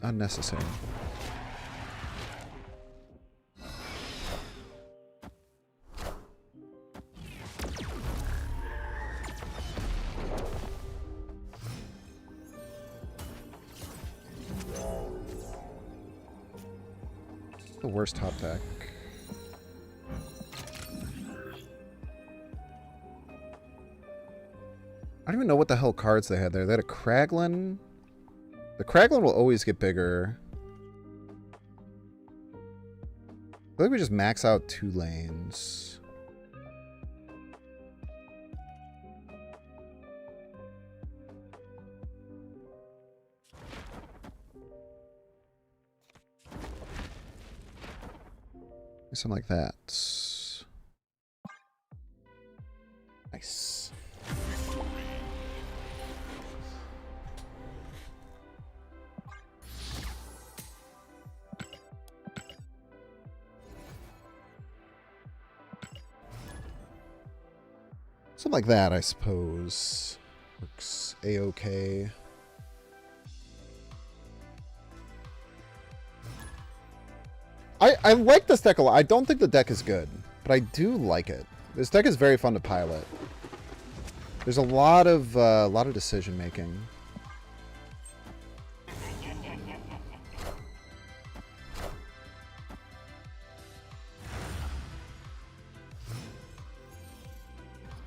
unnecessary. The worst top deck. I don't even know what the hell cards they had there. They had a Kraglin. The Kraglin will always get bigger. I feel like we just max out 2 lanes. Something like that. Nice. Something like that, I suppose. Works a-okay. I like this deck a lot. I don't think the deck is good, but I do like it. This deck is very fun to pilot. There's a lot of decision making.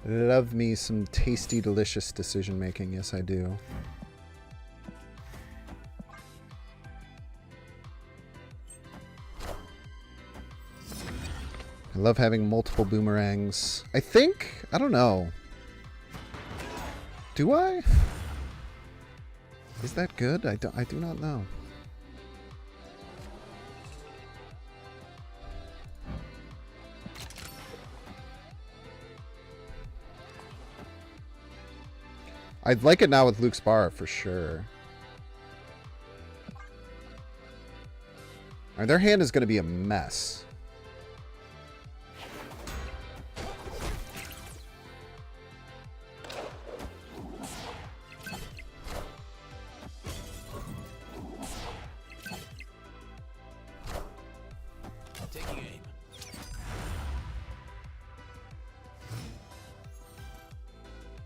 Love me some tasty, delicious decision making. Yes, I do. I love having multiple boomerangs. I think, I don't know. Do I? Is that good? I do not know. I'd like it now with Luke's Bar for sure. Alright, their hand is going to be a mess.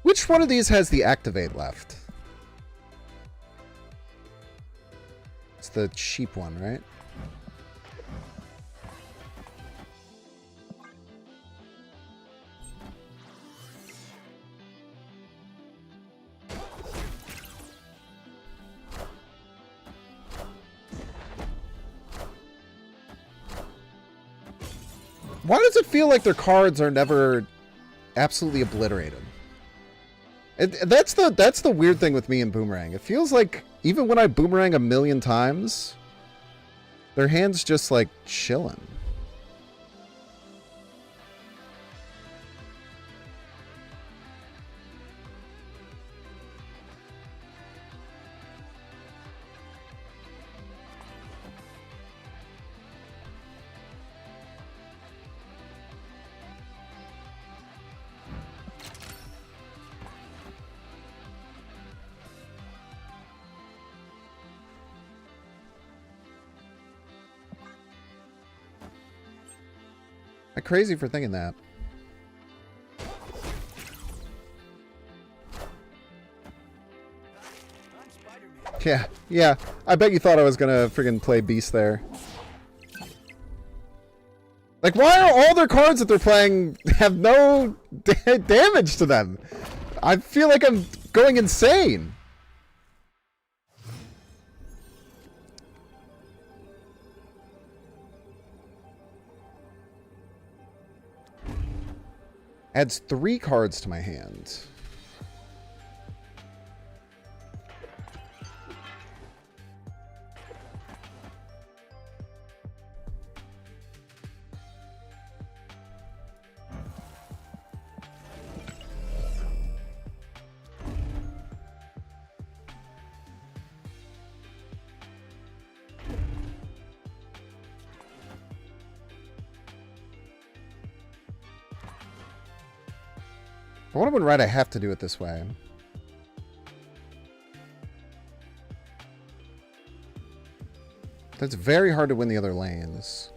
Which one of these has the activate left? It's the cheap one, right? Why does it feel like their cards are never absolutely obliterated? That's the weird thing with me and Boomerang. It feels like even when I Boomerang a million times, their hand's just like chilling. I'm crazy for thinking that. Yeah. I bet you thought I was gonna friggin' play Beast there. Like, why are all their cards that they're playing have no damage to them? I feel like I'm going insane. Adds 3 cards to my hand. I want to win right, I have to do it this way. That's very hard to win the other lanes.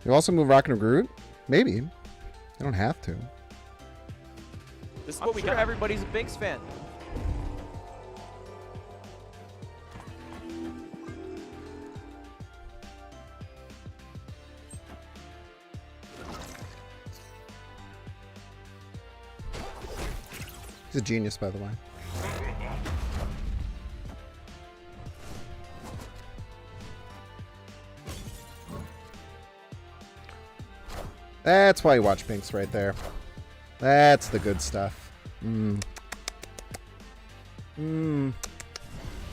You also move Rocket and Groot? Maybe. You don't have to. This is what we got. Everybody's a Binks fan. He's a genius, by the way. That's why you watch Binks right there. That's the good stuff.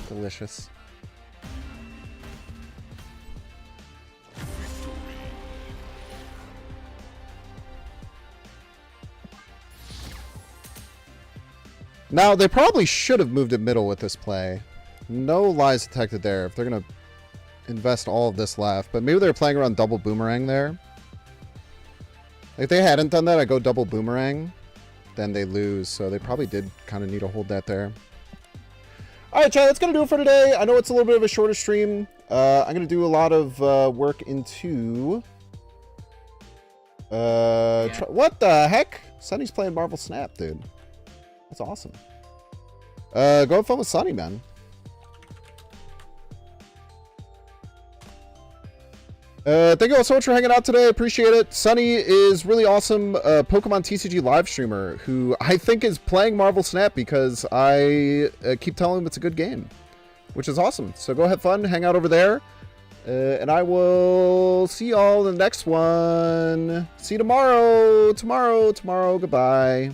Delicious. Now, they probably should have moved it middle with this play. No lies detected there if they're going to invest all of this left. But maybe they're playing around double boomerang there. If they hadn't done that, I go double boomerang, then they lose. So they probably did kind of need to hold that there. All right, chat, that's going to do it for today. I know it's a little bit of a shorter stream. I'm going to do a lot of work into... what the heck? Sunny's playing Marvel Snap, dude. That's awesome. Go have fun with Sunny, man. Thank you all so much for hanging out today. Appreciate it. Sunny is really awesome Pokemon TCG live streamer who I think is playing Marvel Snap because I keep telling him it's a good game, which is awesome. So go have fun, hang out over there, and I will see y'all in the next one. See you tomorrow. Tomorrow. Goodbye.